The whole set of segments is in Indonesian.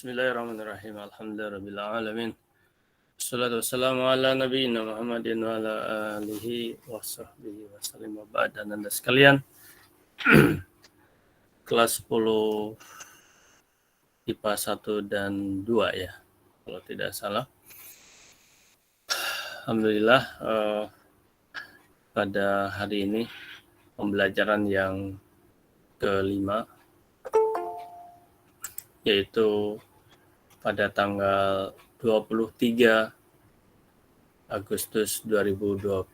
Bismillahirrahmanirrahim. Alhamdulillahirabbil alamin. Wassalatu wassalamu ala nabiyyina Muhammadin wa ala alihi wa sahbihi wasallam wa ba'd. Dan Anda sekalian, kelas 10 IPA 1 dan 2 ya, kalau tidak salah. Alhamdulillah pada hari ini pembelajaran yang kelima, yaitu pada tanggal 23 Agustus 2021.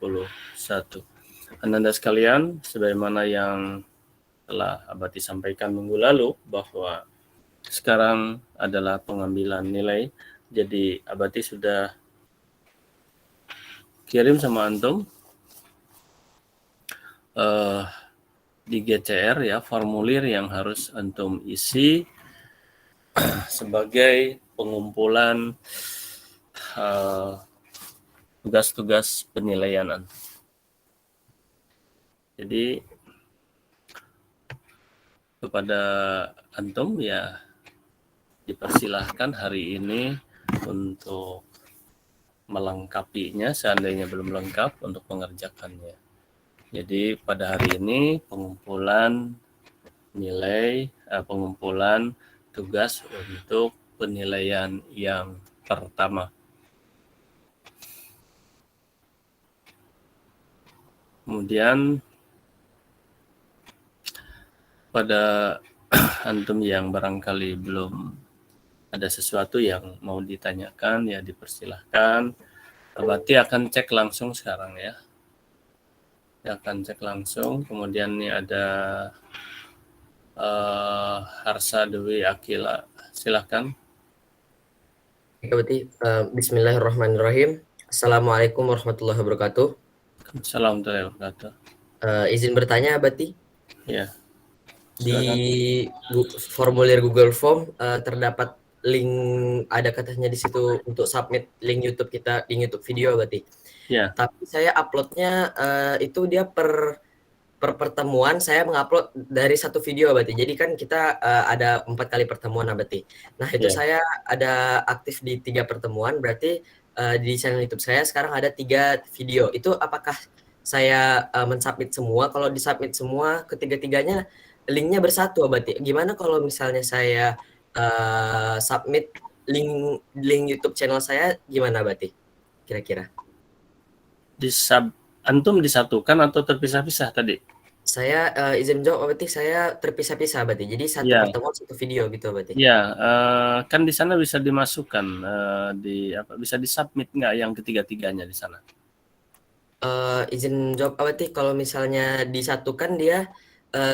Anda sekalian, sebagaimana yang telah Abati sampaikan minggu lalu bahwa sekarang adalah pengambilan nilai. Jadi Abati sudah kirim sama antum di GCR ya, formulir yang harus antum isi sebagai pengumpulan tugas-tugas penilaian antum. Jadi kepada antum ya dipersilahkan hari ini untuk melengkapinya seandainya belum lengkap untuk mengerjakannya. Jadi pada hari ini pengumpulan nilai, pengumpulan tugas untuk penilaian yang pertama. Kemudian pada antum yang barangkali belum ada sesuatu yang mau ditanyakan ya dipersilahkan. Abati akan cek langsung sekarang ya. Akan cek langsung. Kemudian ini ada Harsa Dewi Akila, silahkan. Berarti Bismillahirrahmanirrahim. Assalamualaikum warahmatullahi wabarakatuh. Assalamualaikum warahmatullahi wabarakatuh. Izin bertanya, Abati. Ya. Di formulir Google Form terdapat link, ada katanya di situ untuk submit link YouTube kita, link YouTube video, Abati. Ya. Tapi saya uploadnya itu dia per pertemuan saya mengupload dari satu video, Abati. Jadi kan kita ada 4 kali pertemuan, Abati. Nah itu saya ada aktif di 3 pertemuan, berarti di channel YouTube saya sekarang ada 3 video. Itu apakah saya mensubmit semua? Kalau disubmit semua ketiga-tiganya linknya bersatu, Abati. Gimana kalau misalnya saya submit link YouTube channel saya, gimana, Abati? Kira-kira? Antum disatukan atau terpisah-pisah tadi? Saya izin jawab, berarti saya terpisah-pisah berarti. Jadi satu pertemuan satu video gitu berarti. Ya, kan di sana bisa dimasukkan bisa disubmit nggak yang ketiga-tiganya di sana? Izin jawab berarti kalau misalnya disatukan dia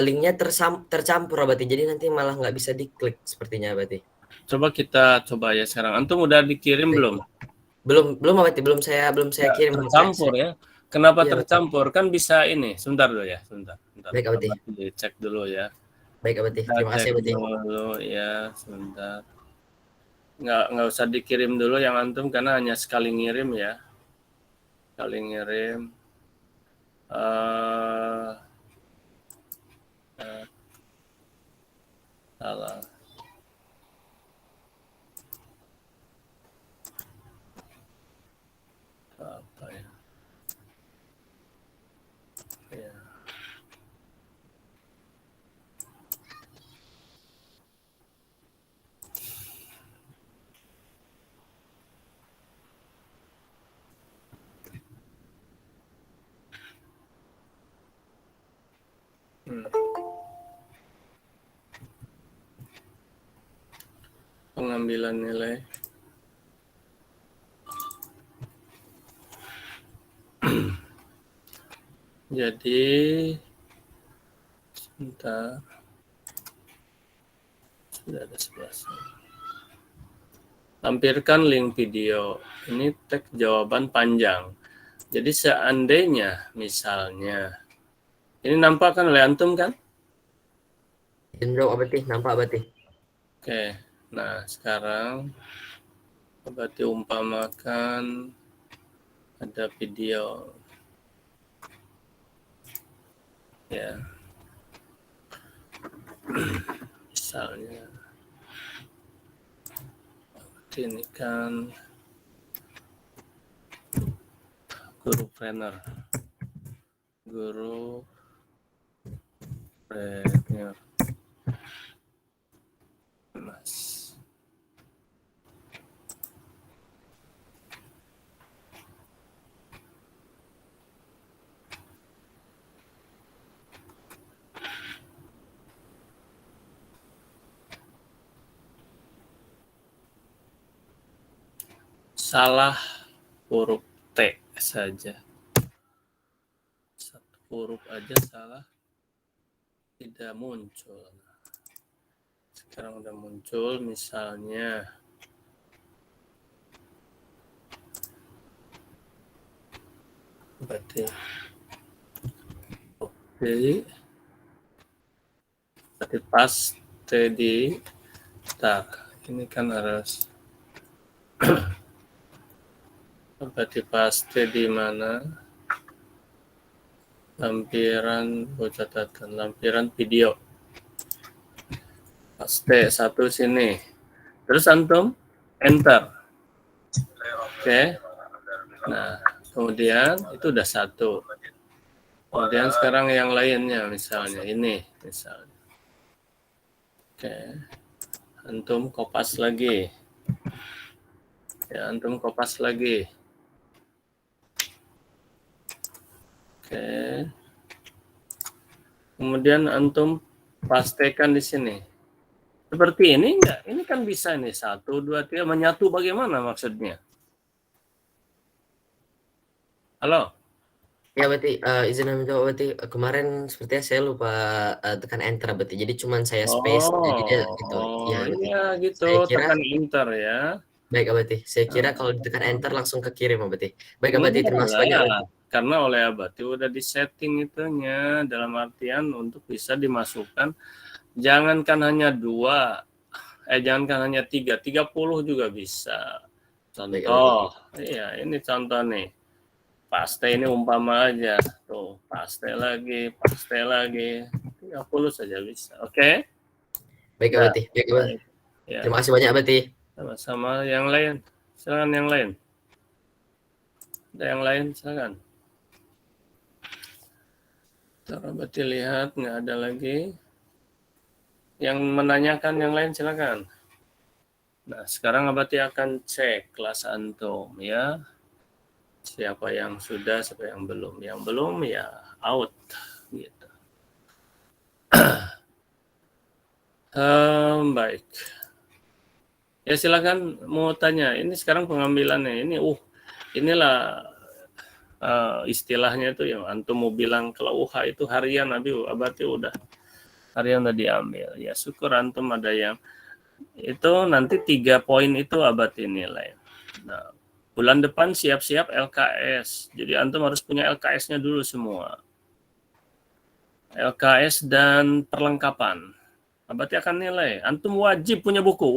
linknya tercampur berarti. Jadi nanti malah nggak bisa diklik sepertinya berarti. Coba kita coba ya sekarang. Antum udah dikirim belum? Belum berarti belum saya kirim. Tercampur ya. Kenapa tercampur? Kan bisa ini. Sebentar dulu ya, sebentar. Baik, Abati. Cek dulu ya. Baik, Abati. Terima kasih, Abati. Dulu ya, sebentar. Nggak usah dikirim dulu yang antum karena hanya sekali ngirim ya. Sekali ngirim. Salah. Apa ya? Ya. Pengambilan nilai. Jadi sebentar. Sudah ada 11. Lampirkan link video. Ini teks jawaban panjang. Jadi seandainya misalnya ini nampak kan oleh antum kan? Nampak berarti. Oke. Nah, sekarang berarti umpamakan ada video. Ya. Misalnya ini kan guru trainer. Mas. Salah huruf T saja. Satu huruf aja salah, tidak muncul. Sekarang udah muncul, misalnya berarti oke, berarti paste di tar. Ini kan harus berarti paste di mana? Lampiran catatan, lampiran video. Paste satu sini. Terus antum enter. Oke. Nah, kemudian itu udah satu. Kemudian sekarang yang lainnya, misalnya ini, misalnya. Oke. Antum kopas lagi. Ya, antum kopas lagi. Oke. Kemudian antum pastekan di sini. Seperti ini enggak? Ini kan bisa nih, 1, 2, 3, menyatu bagaimana maksudnya? Halo? Ya berarti izin menjawab, berarti kemarin sepertinya saya lupa tekan enter, berarti jadi cuman saya space jadi dia gitu. Ya berarti Iya gitu, saya kira tekan enter ya. baik berarti. Saya kira kalau ditekan enter langsung kekirim berarti. Baik berarti, terima kasih banyak berarti. Karena oleh Abati udah disetting itunya, dalam artian untuk bisa dimasukkan, jangankan hanya 2, jangankan hanya 3, 30 juga bisa. Contoh, iya ini contoh nih. Paste ini umpama aja, tuh paste lagi, 30 saja bisa. Oke? Baik berarti. Baik berarti. Ya. Terima kasih banyak berarti. Sama-sama. Yang lain, silakan yang lain. Ada yang lain, silakan. Coba lihat, nggak ada lagi. Yang menanyakan yang lain, silakan. Nah, sekarang Abati akan cek kelas antum ya. Siapa yang sudah, siapa yang belum. Yang belum ya out gitu. Baik. Ya silakan mau tanya. Ini sekarang pengambilannya ini inilah istilahnya itu yang antum mau bilang kalau itu harian Abati udah harian udah diambil. Ya syukur antum ada yang itu nanti 3 poin itu Abati nilai. Nah, bulan depan siap-siap LKS. Jadi antum harus punya LKS-nya dulu semua. LKS dan perlengkapan. Abati akan nilai. Antum wajib punya buku,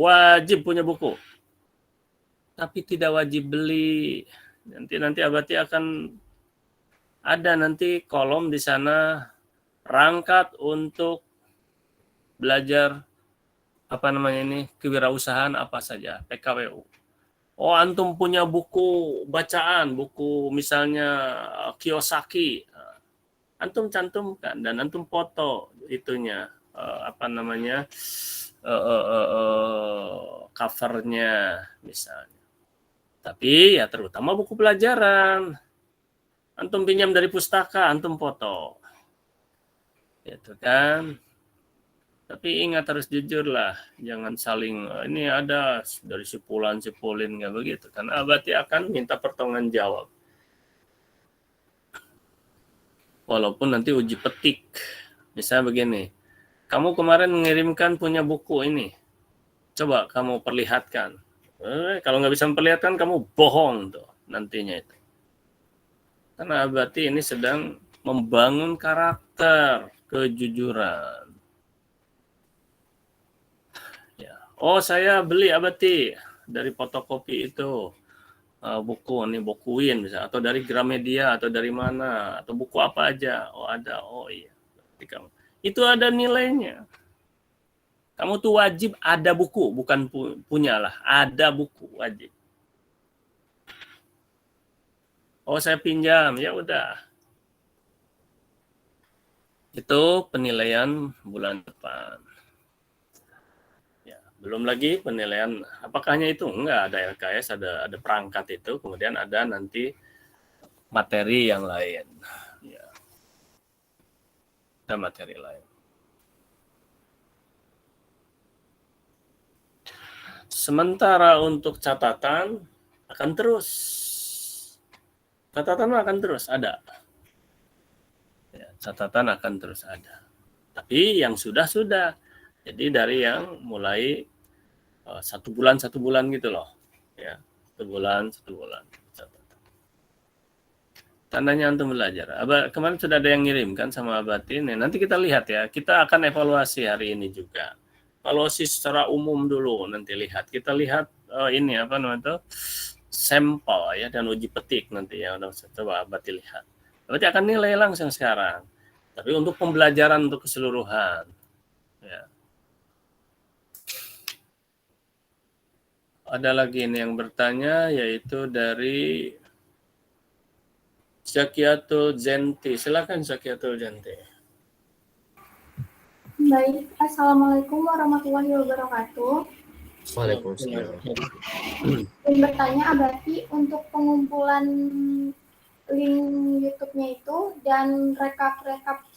tapi tidak wajib beli. Nanti Abati akan ada nanti kolom di sana rangkat untuk belajar kewirausahaan apa saja, PKWU. Oh, antum punya buku bacaan, buku misalnya Kiyosaki, antum cantumkan dan antum foto itunya covernya misalnya. Tapi ya terutama buku pelajaran. Antum pinjam dari pustaka, antum foto. Gitu kan. Tapi ingat harus jujur lah. Jangan saling, ini ada dari sipulin nggak begitu. Karena Abati akan minta pertanggung jawab. Walaupun nanti uji petik. Misalnya begini. Kamu kemarin mengirimkan punya buku ini. Coba kamu perlihatkan. Kalau nggak bisa memperlihatkan, kamu bohong tuh nantinya itu. Karena Abati ini sedang membangun karakter, kejujuran. Ya. Oh, saya beli Abati dari fotokopi itu buku ini bukuin misalnya, atau dari Gramedia atau dari mana, atau buku apa aja. Oh ada, oh iya. Itu ada nilainya. Kamu tuh wajib ada buku, bukan punyalah, ada buku wajib. Oh, saya pinjam, ya udah. Itu penilaian bulan depan. Ya, belum lagi penilaian apakahnya itu enggak ada LKS, ada perangkat itu, kemudian ada nanti materi yang lain. Ya. Ada materi lain. Sementara untuk catatan akan terus. Catatan akan terus ada. Ya, catatan akan terus ada. Tapi yang sudah. Jadi dari yang mulai 1 bulan gitu loh. Ya, 1 bulan. Catatan. Tandanya antum belajar. Kemarin sudah ada yang ngirim kan sama Abati. Nanti kita lihat ya. Kita akan evaluasi hari ini juga. Evaluasi secara umum dulu nanti lihat. Kita lihat ini apa namanya itu sampel ya dan uji petik nanti ya. Udah coba Abati lihat. Berarti akan nilai langsung sekarang. Tapi untuk pembelajaran untuk keseluruhan. Ya. Ada lagi ini yang bertanya yaitu dari Zakiatul Jenti. Silakan Zakiatul Jenti. Baik, Assalamualaikum warahmatullahi wabarakatuh. Waalaikumsalam. Ingin bertanya Abati untuk pengumpulan link YouTube-nya itu dan rekap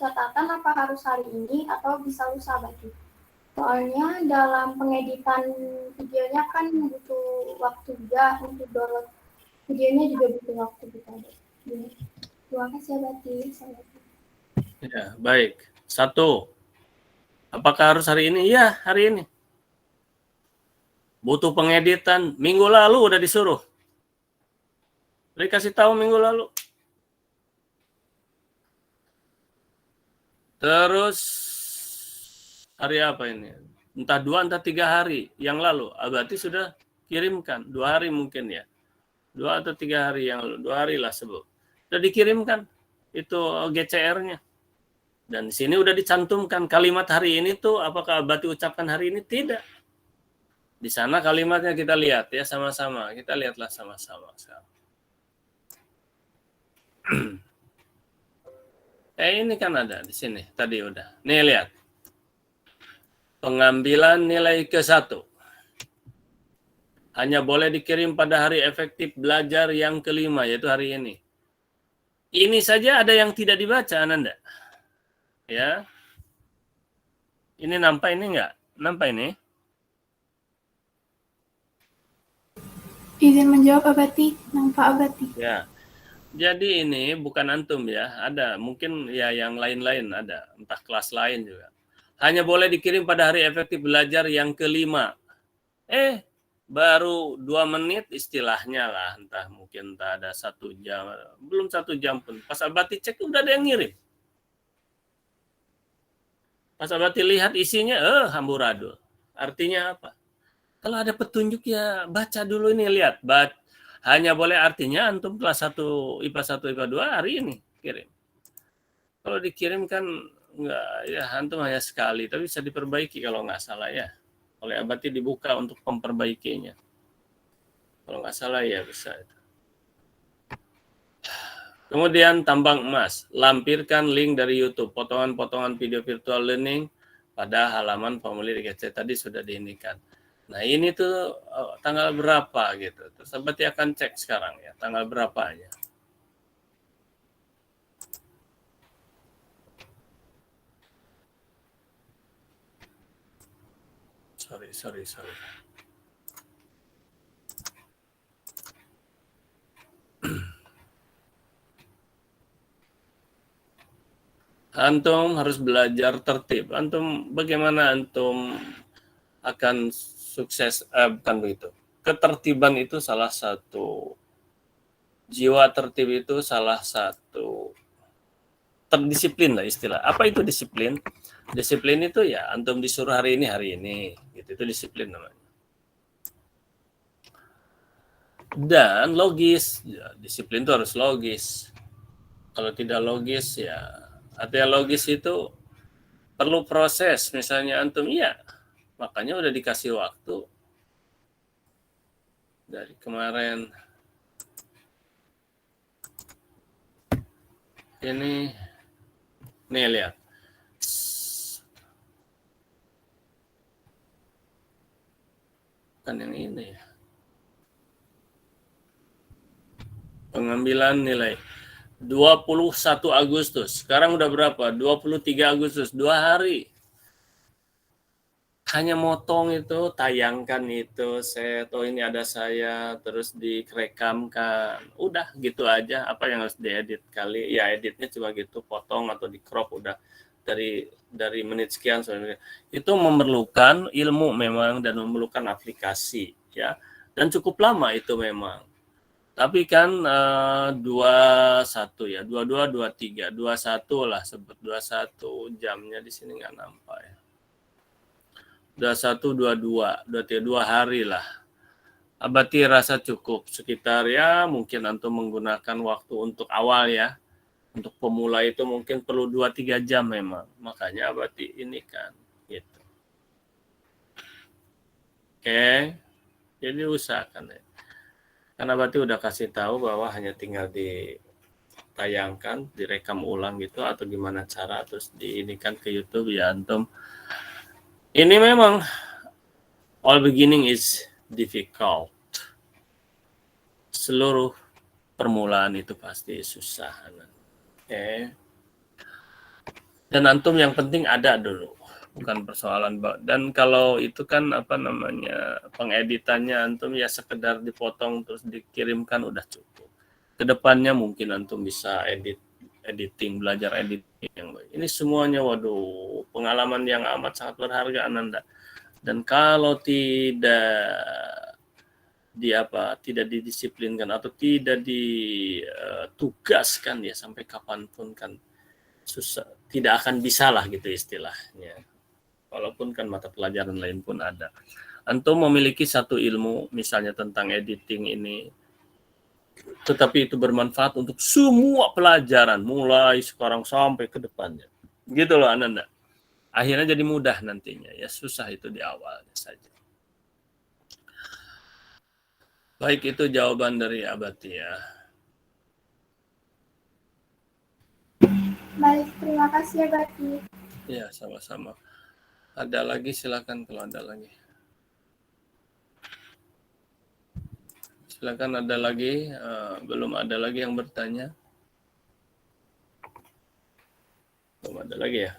catatan apa harus hari ini atau bisa lusa Abati? Soalnya dalam pengeditan videonya kan butuh waktu juga untuk download videonya juga butuh waktu gitu. Terima kasih Abati. Ya, baik. 1. Apakah harus hari ini? Ya, hari ini. Butuh pengeditan. Minggu lalu udah disuruh. Dikasih tahu minggu lalu. Terus hari apa ini? Entah 2, entah 3 hari yang lalu. Abati sudah kirimkan. 2 hari mungkin ya. 2 atau 3 hari yang lalu. 2 hari lah sebut. Sudah dikirimkan. Itu GCR-nya. Dan di sini udah dicantumkan kalimat hari ini tuh apakah Abati ucapkan hari ini? Tidak. Di sana kalimatnya kita lihat ya sama-sama. Kita lihatlah sama-sama sekarang. Ini kan ada di sini. Tadi udah. Nih lihat. Pengambilan nilai ke-1. Hanya boleh dikirim pada hari efektif belajar yang ke-5, yaitu hari ini. Ini saja ada yang tidak dibaca, Ananda. Ya. Ini nampak ini enggak? Nampak ini? Izin menjawab Abati, nampak Abati. Ya. Jadi ini bukan antum ya, ada mungkin ya yang lain-lain ada, entah kelas lain juga. Hanya boleh dikirim pada hari efektif belajar yang ke-5. Baru 2 menit istilahnya lah, entah mungkin entah ada 1 jam, belum 1 jam pun. Pas Abati cek udah ada yang ngirim. Pas Abati lihat isinya, hamburadul. Artinya apa? Kalau ada petunjuk ya baca dulu ini, lihat. Hanya boleh artinya antum kelas 1 IPA 1 IPA 2 hari ini kirim. Kalau dikirim kan enggak ya antum hanya sekali, tapi bisa diperbaiki kalau nggak salah ya. Oleh Abati dibuka untuk memperbaikinya. Kalau nggak salah ya bisa itu. Kemudian tambang emas, lampirkan link dari YouTube, potongan-potongan video virtual learning pada halaman formulir GC tadi sudah diinikan. Nah ini tuh tanggal berapa gitu. Terus Abati akan cek sekarang ya tanggal berapanya. Sorry. Antum harus belajar tertib. Antum bagaimana antum akan sukses, bukan begitu. Ketertiban itu salah satu, jiwa tertib itu salah satu, terdisiplin lah istilah. Apa itu disiplin? Disiplin itu ya antum disuruh hari ini, gitu. Itu disiplin namanya. Dan logis, ya, disiplin itu harus logis. Kalau tidak logis ya, artinya logis itu perlu proses. Misalnya antum, iya, Makanya udah dikasih waktu dari kemarin. Ini, nih lihat. Bukan yang ini ya. Pengambilan nilai 21 Agustus. Sekarang udah berapa? 23 Agustus, 2 hari. Hanya motong itu, tayangkan itu, ini ada saya, terus direkamkan. Udah gitu aja, apa yang harus diedit kali. Ya editnya cuma gitu, potong atau di crop udah dari menit sekian. Itu memerlukan ilmu memang dan memerlukan aplikasi ya. Dan cukup lama itu memang. Tapi kan 21 ya, 22, 23, 21 lah sebut 21 jamnya di sini nggak nampak ya. 21, 22, 23, 2 hari lah. Abati rasa cukup sekitar ya mungkin antum menggunakan waktu untuk awal ya. Untuk pemula itu mungkin perlu 2-3 jam memang. Makanya Abati ini kan gitu. Oke. Jadi usahakan ya. Karena Abati udah kasih tahu bahwa hanya tinggal ditayangkan, direkam ulang gitu atau gimana cara terus diinikan ke YouTube ya antum. Ini memang all beginning is difficult. Seluruh permulaan itu pasti susah. Oke. Dan antum yang penting ada dulu, bukan persoalan. Dan kalau itu kan pengeditannya antum ya sekedar dipotong terus dikirimkan udah cukup. Kedepannya mungkin antum bisa editing, belajar editing yang baik. Ini semuanya waduh, pengalaman yang amat sangat berharga Ananda. Dan kalau tidak didisiplinkan atau tidak ditugaskan ya sampai kapanpun kan susah, tidak akan bisa lah gitu istilahnya. Walaupun kan mata pelajaran lain pun ada. Antum memiliki satu ilmu misalnya tentang editing ini, tetapi itu bermanfaat untuk semua pelajaran mulai sekarang sampai ke depannya. Gitu loh Ananda. Akhirnya jadi mudah nantinya ya, susah itu di awalnya saja. Baik, itu jawaban dari Abati ya. Baik, terima kasih ya Bati. Ya, sama-sama. Ada lagi silakan kalau ada lagi. Silakan ada lagi, belum ada lagi yang bertanya. Belum ada lagi ya.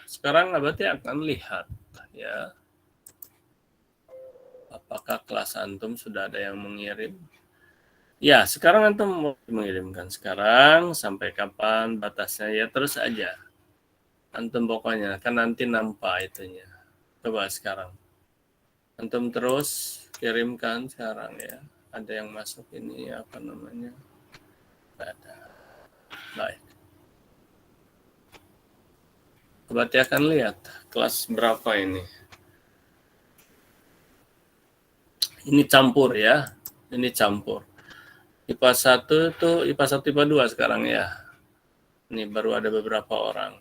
Sekarang Abati akan lihat ya. Apakah kelas antum sudah ada yang mengirim? Ya, sekarang antum mau mengirimkan sekarang sampai kapan batasnya ya terus aja. Antum pokoknya kan nanti nampak itunya. Coba sekarang. Antum terus kirimkan sekarang ya. Ada yang masuk ini apa namanya? Ada. Baik. Berarti akan lihat kelas berapa ini. Ini campur ya. Ini campur. IPA 1 itu IPA 1 IPA 2 sekarang ya. Ini baru ada beberapa orang.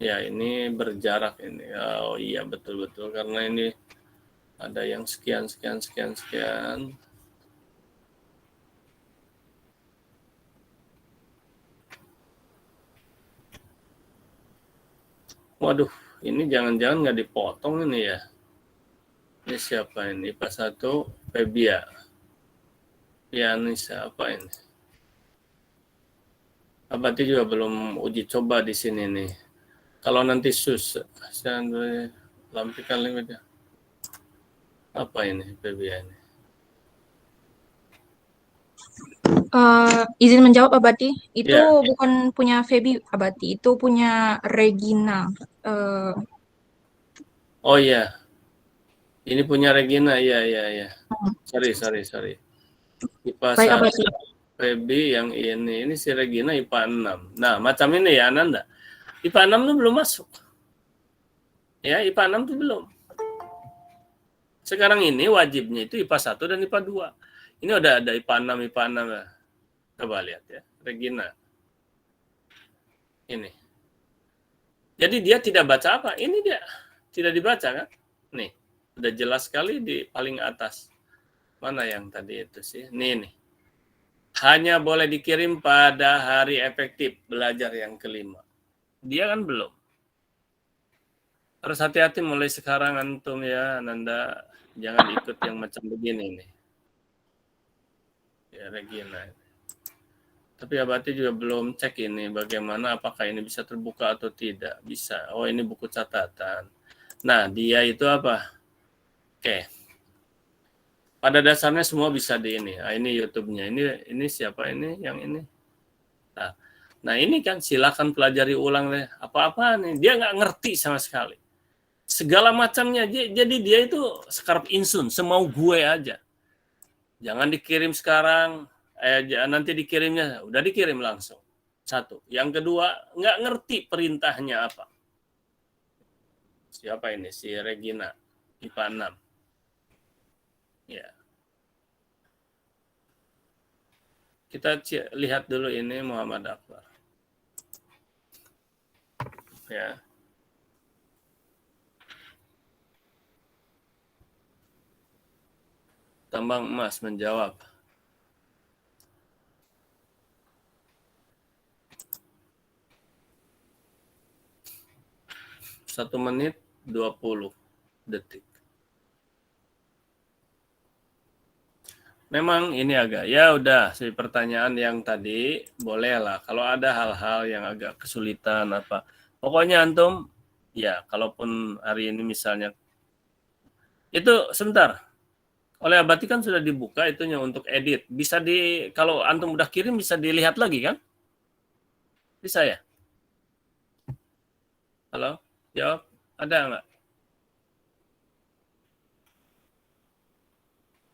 Ya, ini berjarak ini. Oh iya betul-betul karena ini ada yang sekian. Waduh, ini jangan-jangan nggak dipotong ini ya. Ini siapa ini? IPA 1 Febia. Ya, ini siapa ini? Abati juga belum uji coba di sini nih. Kalau nanti saya lampikan limitnya. Apa ini Febia ini? Izin menjawab Abati, itu Ya. bukan punya Feby Abati, itu punya Regina. Oh iya. Ini punya Regina, iya. Sorry. IPA Baik 1 Abati. Feby yang ini si Regina IPA 6. Nah, macam ini ya Ananda. IPA 6 tuh belum masuk. Ya, IPA 6 tuh belum. Sekarang ini wajibnya itu IPA 1 dan IPA 2. Ini udah ada IPA 6 ya. Coba lihat ya, Regina. Ini. Jadi dia tidak baca apa? Ini dia tidak dibaca kan? Nih, udah jelas sekali di paling atas. Mana yang tadi itu sih? Nih. Hanya boleh dikirim pada hari efektif belajar yang kelima. Dia kan belum. Harus hati-hati mulai sekarang antum ya, Nanda. Jangan ikut yang macam begini nih. Ya, Regina. Tapi Abati juga belum cek ini bagaimana, apakah ini bisa terbuka atau tidak. Bisa. Oh, ini buku catatan. Nah, dia itu apa? Oke. Pada dasarnya semua bisa di ini. Nah, ini YouTube-nya. Ini siapa ini? Yang ini. Nah, ini kan silakan pelajari ulang deh. Apa-apa nih. Dia nggak ngerti sama sekali. Segala macamnya. Jadi dia itu sekarang insun. Semau gue aja. Jangan dikirim sekarang. Nanti dikirimnya. Udah dikirim langsung. Satu. Yang kedua, nggak ngerti perintahnya apa. Siapa ini? Si Regina. IPA 6. Ya. Kita lihat dulu ini Muhammad Akbar. Ya. Tambang emas menjawab. Satu menit 20 detik. Memang ini agak, ya udah, si pertanyaan yang tadi bolehlah. Kalau ada hal-hal yang agak kesulitan apa, pokoknya antum, ya kalaupun hari ini misalnya, itu sebentar. Oleh Abati kan sudah dibuka itunya untuk edit. Bisa kalau antum udah kirim bisa dilihat lagi kan? Bisa ya? Halo? Jawab. Ada nggak?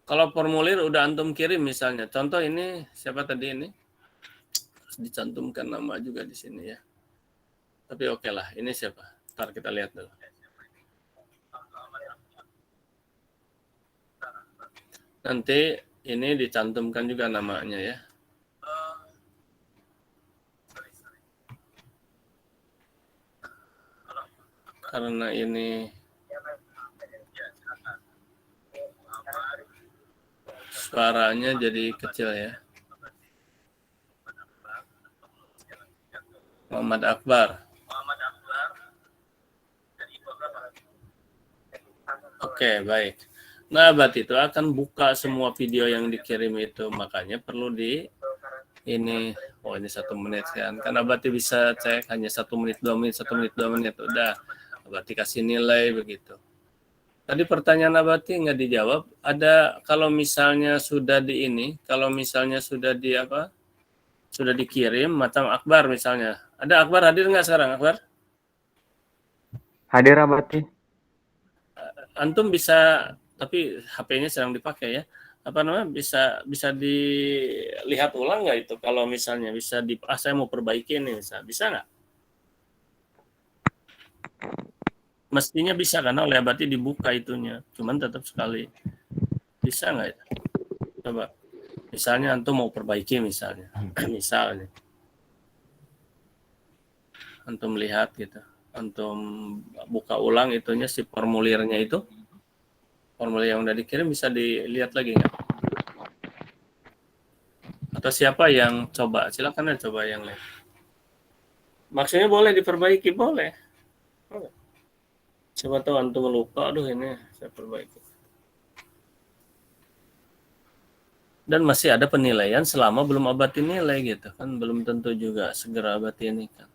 Kalau formulir udah antum kirim misalnya, contoh ini siapa tadi ini? Harus dicantumkan nama juga di sini ya. Tapi oke lah, ini siapa? Ntar kita lihat dulu. Nanti ini dicantumkan juga namanya ya. Karena ini suaranya jadi kecil ya. Muhammad Akbar. Oke, baik. Nah, berarti itu akan buka semua video yang dikirim itu. Makanya perlu ini 1 menit kan. Karena berarti bisa cek hanya 1 menit, 2 menit, 1 menit, 2 menit. Udah, berarti kasih nilai begitu. Tadi pertanyaan Abati nggak dijawab. Ada kalau misalnya sudah sudah dikirim macam Akbar misalnya. Ada Akbar hadir nggak sekarang Akbar? Hadir Abati. Antum bisa, tapi HP-nya sedang dipakai ya. Bisa dilihat ulang nggak itu? Kalau misalnya bisa saya mau perbaiki ini, bisa nggak? Mestinya bisa karena oleh Abati dibuka itunya, cuman tetap sekali bisa nggak ya? Coba misalnya antum mau perbaiki misalnya antum lihat gitu, antum buka ulang itunya si formulirnya itu, formulir yang udah dikirim bisa dilihat lagi nggak? Atau siapa yang coba? Silakan aja coba yang lain. Maksudnya boleh diperbaiki, boleh. Coba tahu antum lupa, aduh ini saya perbaiki. Dan masih ada penilaian selama belum Abati nilai gitu kan, belum tentu juga segera Abati ini kan.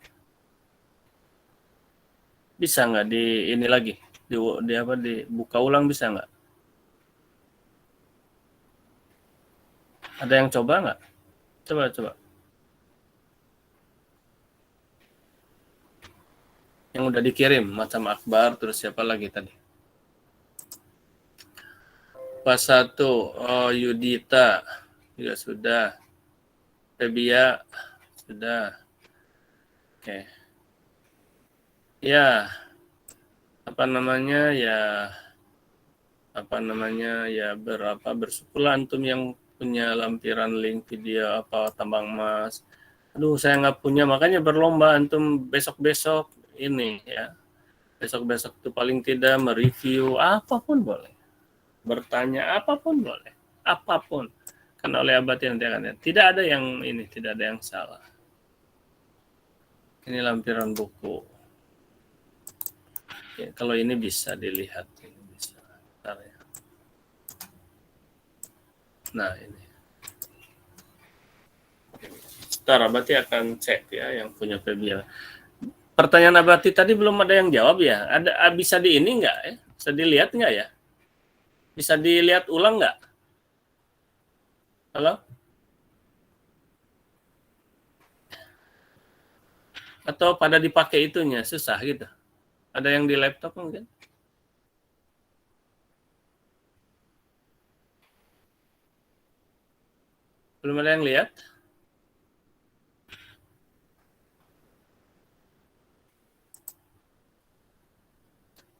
Bisa nggak ini lagi dibuka ulang, bisa nggak? Ada yang coba nggak? Coba. Yang udah dikirim macam Akbar, terus siapa lagi tadi? Pas 1, Yudita juga sudah, Febia sudah, oke. Ya, bersyukurlah antum yang punya lampiran link video tambang emas, Aduh, saya nggak punya, makanya berlomba antum besok-besok ini ya. Besok-besok tuh paling tidak mereview apapun boleh. Bertanya apapun boleh. Apapun. Kan oleh Abati nanti akan ya. Tidak ada yang ini, tidak ada yang salah. Ini lampiran buku. Ya, kalau ini bisa dilihat, ini bisa. Bentar ya. Nah, ini. Ntar Abati akan cek ya yang punya Febia. Pertanyaan Abati tadi belum ada yang jawab ya. Ada bisa di ini nggak ya? Bisa dilihat nggak ya? Bisa dilihat ulang nggak? Halo? Atau pada dipakai itunya susah gitu? Ada yang di laptop mungkin? Belum ada yang lihat?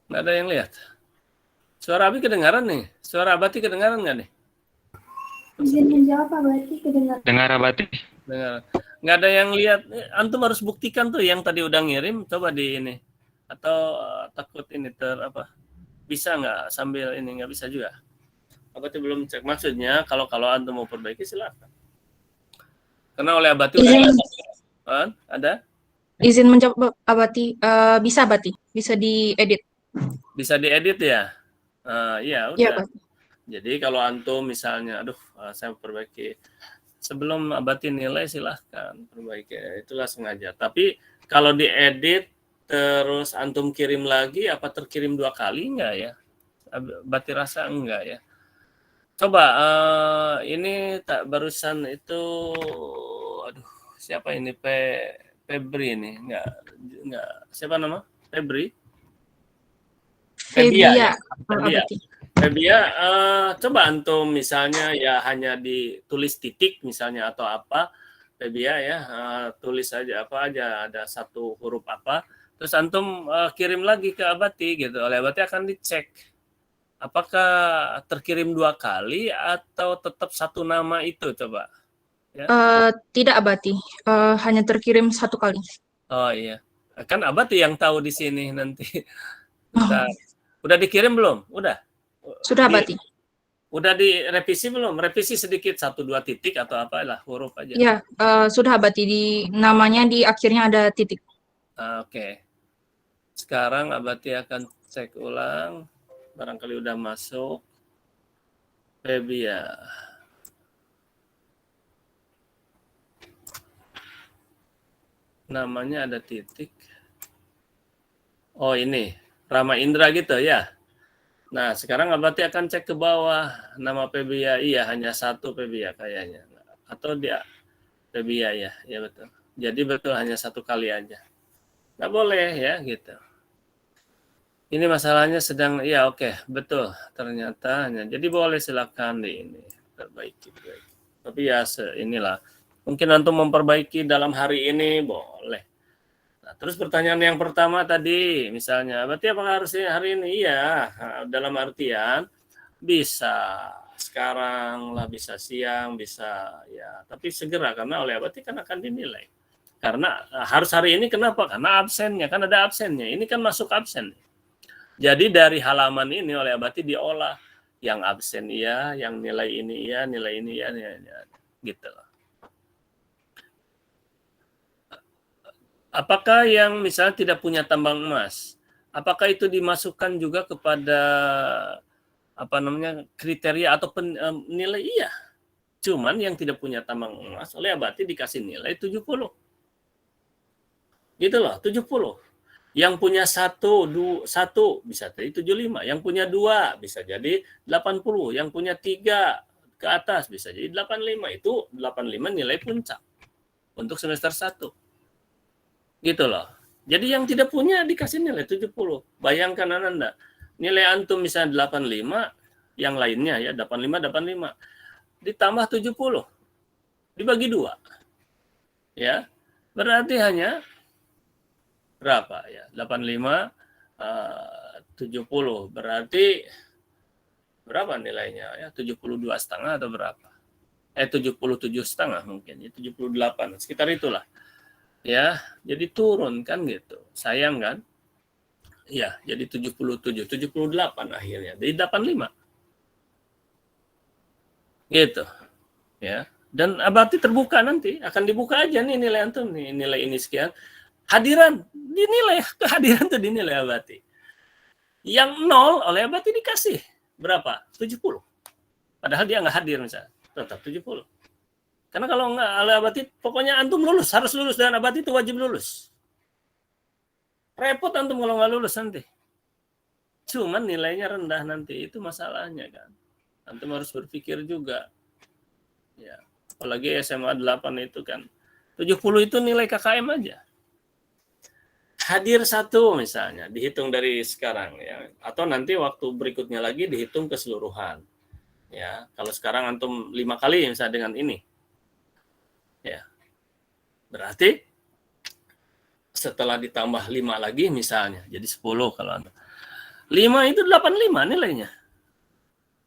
Nggak ada yang lihat. Suara Abi kedengaran nih. Suara Abati kedengaran nggak nih? Izin menjawab Abati kedengar. Dengar Abati? Dengar. Nggak ada yang lihat. Antum harus buktikan tuh yang tadi udah ngirim. Coba di ini. Atau takut ini bisa nggak sambil ini? Nggak bisa juga. Abati belum cek. Maksudnya kalau antum mau perbaiki silakan. Karena oleh Abati ada? Izin menjawab Abati, bisa Abati, bisa diedit. Bisa diedit ya? Iya, udah. Ya, Abati. Jadi kalau antum misalnya, saya perbaiki. Sebelum Abati nilai silahkan perbaiki. Itulah sengaja. Tapi kalau diedit terus antum kirim lagi, apa terkirim 2 kali enggak ya? Abati rasa enggak ya? Coba ini tak barusan itu, aduh siapa ini Febri ini? Enggak. Siapa nama? Febri? Febia ya? Abati. Febia, coba antum misalnya ya hanya ditulis titik misalnya atau apa, Febia ya, tulis aja apa aja, ada satu huruf apa, terus antum kirim lagi ke Abati gitu. Oleh Abati akan dicek apakah terkirim 2 kali atau tetap satu nama itu, coba. Ya. Tidak Abati, hanya terkirim 1 kali. Oh iya, kan Abati yang tahu di sini nanti. Oh, Bentar. Udah dikirim belum? Udah. sudah Abati. Udah direvisi belum? Revisi sedikit 1-2 titik atau apalah huruf aja. Ya, sudah Abati, di namanya di akhirnya ada titik. Oke. Sekarang Abati akan cek ulang. Barangkali udah masuk. Febia. Namanya ada titik. Oh ini, Rama Indra gitu ya. Nah, sekarang Abati akan cek ke bawah. Nama Febia, iya hanya 1 Febia kayaknya. Atau dia Febia ya, ya betul. Jadi betul hanya 1 kali aja. Nggak boleh ya gitu. Ini masalahnya sedang, ya oke, betul. Ternyata hanya, jadi boleh silakan di ini perbaiki. Tapi ya inilah. Mungkin antum memperbaiki dalam hari ini boleh. Nah, terus pertanyaan yang pertama tadi, misalnya, berarti apakah harusnya hari ini? Iya, dalam artian bisa sekarang lah, bisa siang, bisa ya, tapi segera karena oleh Abati kan akan dinilai. Karena harus hari ini kenapa? Karena absennya, kan ada absennya. Ini kan masuk absen. Jadi dari halaman ini oleh Abati diolah yang absen iya, yang nilai ini iya, nilai ini iya, gitu loh. Apakah yang misalnya tidak punya tambang emas, apakah itu dimasukkan juga kepada kriteria atau nilai? Iya. Cuman yang tidak punya tambang emas oleh Abati dikasih nilai 70. Gitu loh, 70. Yang punya satu bisa jadi 75, yang punya 2 bisa jadi 80, yang punya 3 ke atas bisa jadi 85. Itu 85 nilai puncak untuk semester 1. Gitu loh. Jadi yang tidak punya dikasih nilai 70. Bayangkan Anda, nilai antum misalnya 85, yang lainnya ya 85 ditambah 70 dibagi 2. Ya. Berarti hanya berapa ya? 85 70 berarti berapa nilainya ya? 72,5 atau berapa? 77,5 mungkin, ya 78, sekitar itulah. Ya, jadi turun kan gitu. Sayang kan? Ya, jadi 77, 78 akhirnya. Jadi 85. Gitu. Ya. Dan Abati terbuka nanti, akan dibuka aja nih nilai antum nih, nilai ini sekian. Hadiran dinilai, kehadiran tuh dinilai Abati. Yang 0 oleh Abati dikasih berapa? 70. Padahal dia nggak hadir misalnya, tetap 70. Karena kalau nggak oleh Abati, pokoknya antum lulus, harus lulus, dan Abati itu wajib lulus. Repot antum kalau nggak lulus nanti. Cuman nilainya rendah nanti, itu masalahnya kan. Antum harus berpikir juga. Ya, apalagi SMA 8 itu kan 70 itu nilai KKM aja. Hadir 1 misalnya, dihitung dari sekarang ya, atau nanti waktu berikutnya lagi dihitung keseluruhan. Ya, kalau sekarang antum 5 kali misalnya dengan ini. Ya. Berarti setelah ditambah 5 lagi misalnya, jadi 10 kalau antum. 5 itu 85 nilainya.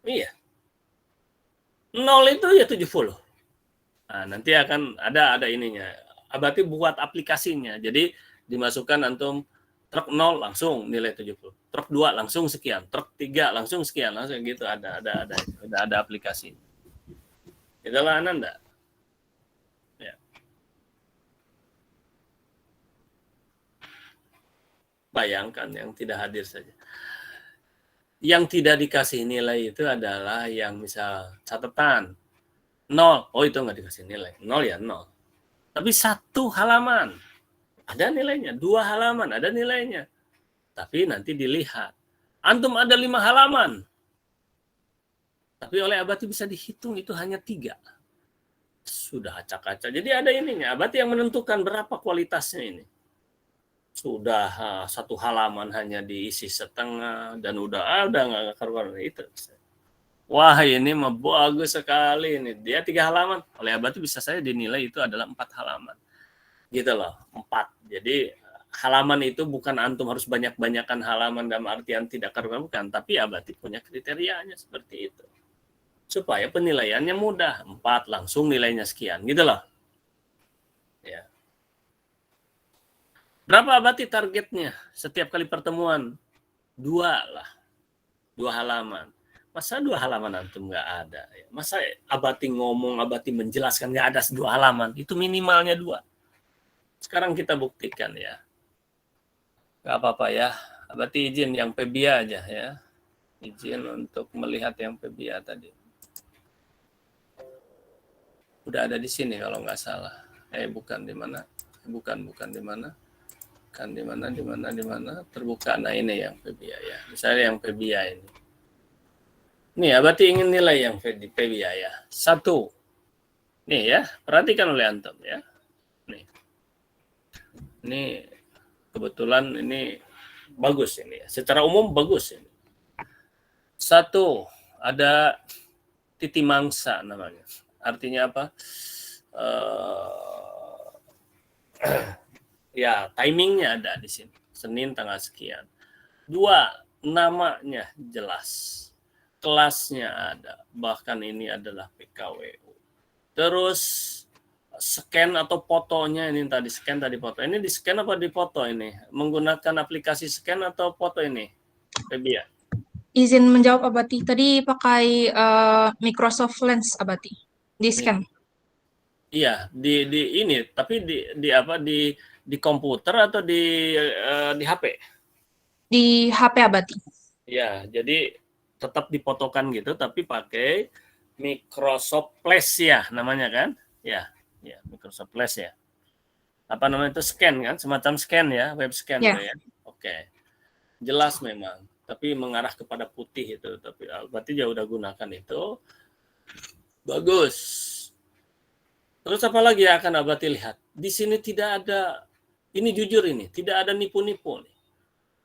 Iya. 0 itu ya 70. Nah, nanti akan ada ininya. Abati buat aplikasinya. Jadi dimasukkan antum truk 0 langsung nilai 70. Truk 2 langsung sekian, truk 3 langsung sekian, langsung gitu ada aplikasi. Itulah Ananda. Ya. Bayangkan yang tidak hadir saja. Yang tidak dikasih nilai itu adalah yang misal catatan 0, oh itu nggak dikasih nilai, 0 ya 0. Tapi 1 halaman ada nilainya, 2 halaman ada nilainya. Tapi nanti dilihat, antum ada 5 halaman, tapi oleh Abati bisa dihitung itu hanya 3. Sudah acak-acak. Jadi ada ininya, Abati yang menentukan berapa kualitasnya ini. Sudah 1 halaman hanya diisi setengah dan udah nggak karuan itu. Wah ini mah bagus sekali ini. Dia 3 halaman. Oleh Abati bisa saya dinilai itu adalah 4 halaman. Gitu loh, 4. Jadi halaman itu bukan antum harus banyak-banyakan halaman dalam artian tidak karuan, bukan. Tapi Abati punya kriterianya seperti itu. Supaya penilaiannya mudah. 4 langsung nilainya sekian. Gitu loh. Ya. Berapa Abati targetnya setiap kali pertemuan? 2 lah. 2 halaman. Masa 2 halaman antum nggak ada? Masa Abati ngomong, Abati menjelaskan nggak ada 2 halaman? Itu minimalnya 2. Sekarang kita buktikan ya. Nggak apa-apa ya. Abati izin yang PBIA aja ya. Izin untuk melihat yang PBIA tadi. Udah ada di sini kalau nggak salah. Bukan di mana? Bukan di mana? Kan di mana terbuka. Nah ini yang PBIA ya. Misalnya yang PBIA ini. Nih, Abati ingin nilai yang PBIA ya. 1. Nih ya, perhatikan oleh antum ya. Nih. Ini kebetulan ini bagus ini ya. Secara umum bagus ini. 1, ada titi mangsa namanya. Artinya apa? Ya, timingnya ada di sini. Senin tanggal sekian. 2, namanya jelas. Kelasnya ada. Bahkan ini adalah PKWU. Terus scan atau fotonya ini tadi scan tadi foto. Ini di scan apa di foto ini? Menggunakan aplikasi scan atau foto ini? PBIA. Izin menjawab Abati. Tadi pakai Microsoft Lens Abati. Di scan. Iya, di ini, tapi di komputer atau di HP? Di HP Abati. Ya, jadi tetap difotokan gitu, tapi pakai Microsoft Flash ya namanya kan? Ya, Microsoft Flash ya. Apa namanya itu scan kan? Semacam scan ya, web scan Ya. ya. Oke. Jelas memang, tapi mengarah kepada putih itu. Tapi berarti dia udah gunakan itu. Bagus. Terus apa lagi yang akan Abati lihat? Di sini tidak ada, ini jujur ini, tidak ada nipu-nipu nih.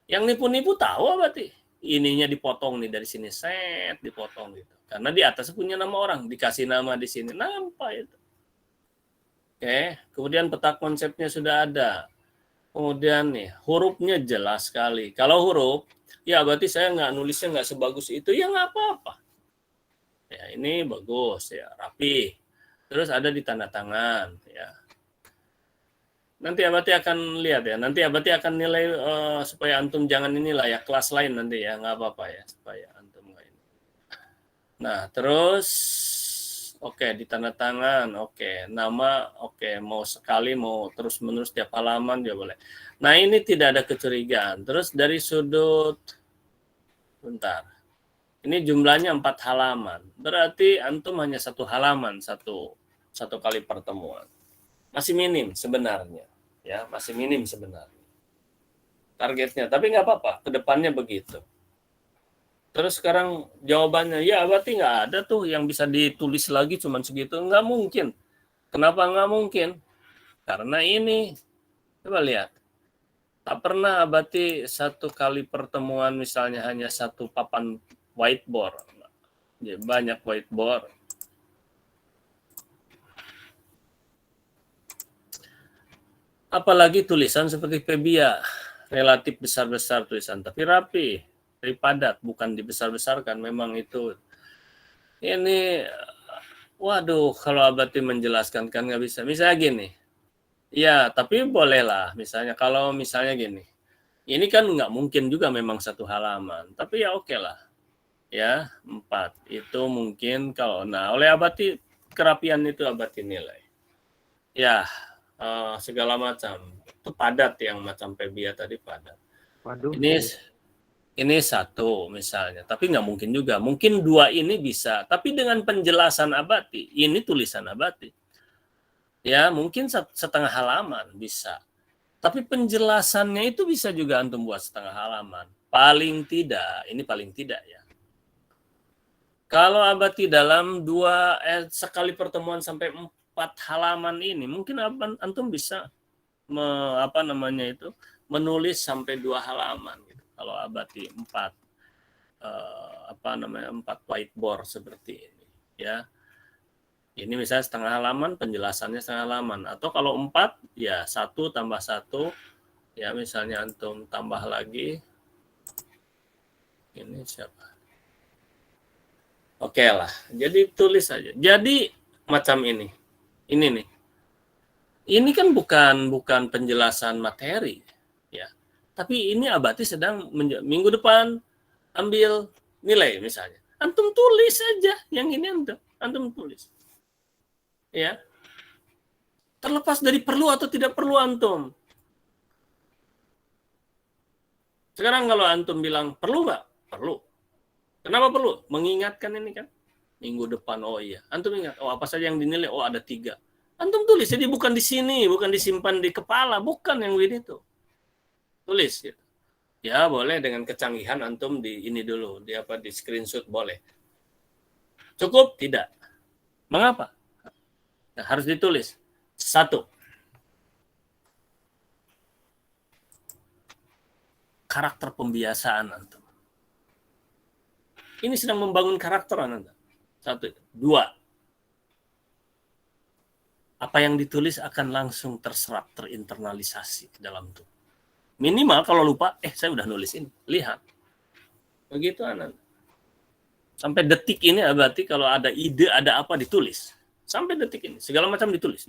Yang nipu-nipu tahu Abati. Ininya dipotong nih dari sini, set dipotong gitu. Karena di atas punya nama orang, dikasih nama di sini, nampak itu. Oke, kemudian peta konsepnya sudah ada. Kemudian nih, hurufnya jelas sekali. Kalau huruf, ya berarti saya nulisnya nggak sebagus itu, ya nggak apa-apa. Ya ini bagus ya, rapi. terus ada di tanda tangan, ya. Nanti Abati akan lihat ya. Nanti Abati akan nilai supaya antum jangan inilah ya kelas lain nanti ya, nggak apa-apa ya supaya antum nggak ini. Nah terus oke di tanda tangan, oke nama, oke mau sekali mau terus menerus tiap halaman juga boleh. Nah ini tidak ada kecurigaan. Terus dari sudut, bentar. Ini jumlahnya 4 halaman. Berarti antum hanya 1 halaman satu kali pertemuan. Masih minim sebenarnya. Ya, masih minim sebenarnya targetnya, tapi nggak apa-apa, kedepannya begitu. Terus sekarang jawabannya, ya berarti nggak ada tuh yang bisa ditulis lagi cuman segitu, nggak mungkin. Kenapa nggak mungkin? Karena ini, coba lihat, tak pernah berarti satu kali pertemuan misalnya hanya satu papan whiteboard, banyak whiteboard. Apalagi tulisan seperti Pebia, relatif besar-besar tulisan, tapi rapi, tapi padat, bukan dibesar-besarkan. Memang itu. Ini, waduh, kalau Abati menjelaskan kan nggak bisa. Misalnya gini, ya, tapi bolehlah. Misalnya kalau misalnya gini, ini kan nggak mungkin juga memang 1 halaman, tapi ya oke lah. Ya, 4 itu mungkin kalau, nah oleh Abati kerapian itu Abati nilai. Ya. Segala macam itu padat yang macam Pebia tadi padat. Waduh. Ini 1 misalnya, tapi nggak mungkin juga. Mungkin 2 ini bisa, tapi dengan penjelasan Abati, ini tulisan Abati. Ya mungkin setengah halaman bisa, tapi penjelasannya itu bisa juga antum buat setengah halaman. Paling tidak, ini paling tidak ya. Kalau Abati dalam sekali pertemuan sampai 4 halaman ini, mungkin antum bisa menulis sampai 2 halaman gitu. Kalau Abati 4 4 whiteboard seperti ini ya. Ini misalnya setengah halaman, penjelasannya setengah halaman, atau kalau 4 ya 1 tambah 1 ya, misalnya antum tambah lagi ini siapa? Oke lah. Jadi tulis saja. Jadi macam ini. Ini nih. Ini kan bukan penjelasan materi ya. Tapi ini Abati sedang minggu depan ambil nilai misalnya. Antum tulis saja yang ini antum tulis. Ya. Terlepas dari perlu atau tidak perlu antum. Sekarang kalau antum bilang perlu nggak? Perlu. Kenapa perlu? Mengingatkan ini kan. Minggu depan, oh iya. Antum ingat, oh apa saja yang dinilai? Oh ada 3. Antum tulis, jadi bukan di sini, bukan disimpan di kepala, bukan yang begini tuh. Tulis gitu. Ya boleh dengan kecanggihan antum di ini dulu, di screenshot boleh. Cukup? Tidak. Mengapa? Nah, harus ditulis. 1. Karakter pembiasaan antum. Ini sedang membangun karakter antum. 1. 2. Apa yang ditulis akan langsung terserap, terinternalisasi ke dalam tubuh. Minimal kalau lupa, saya udah nulis ini. Lihat. Begitu anak. Sampai detik ini berarti kalau ada ide, ada apa ditulis. Sampai detik ini. Segala macam ditulis.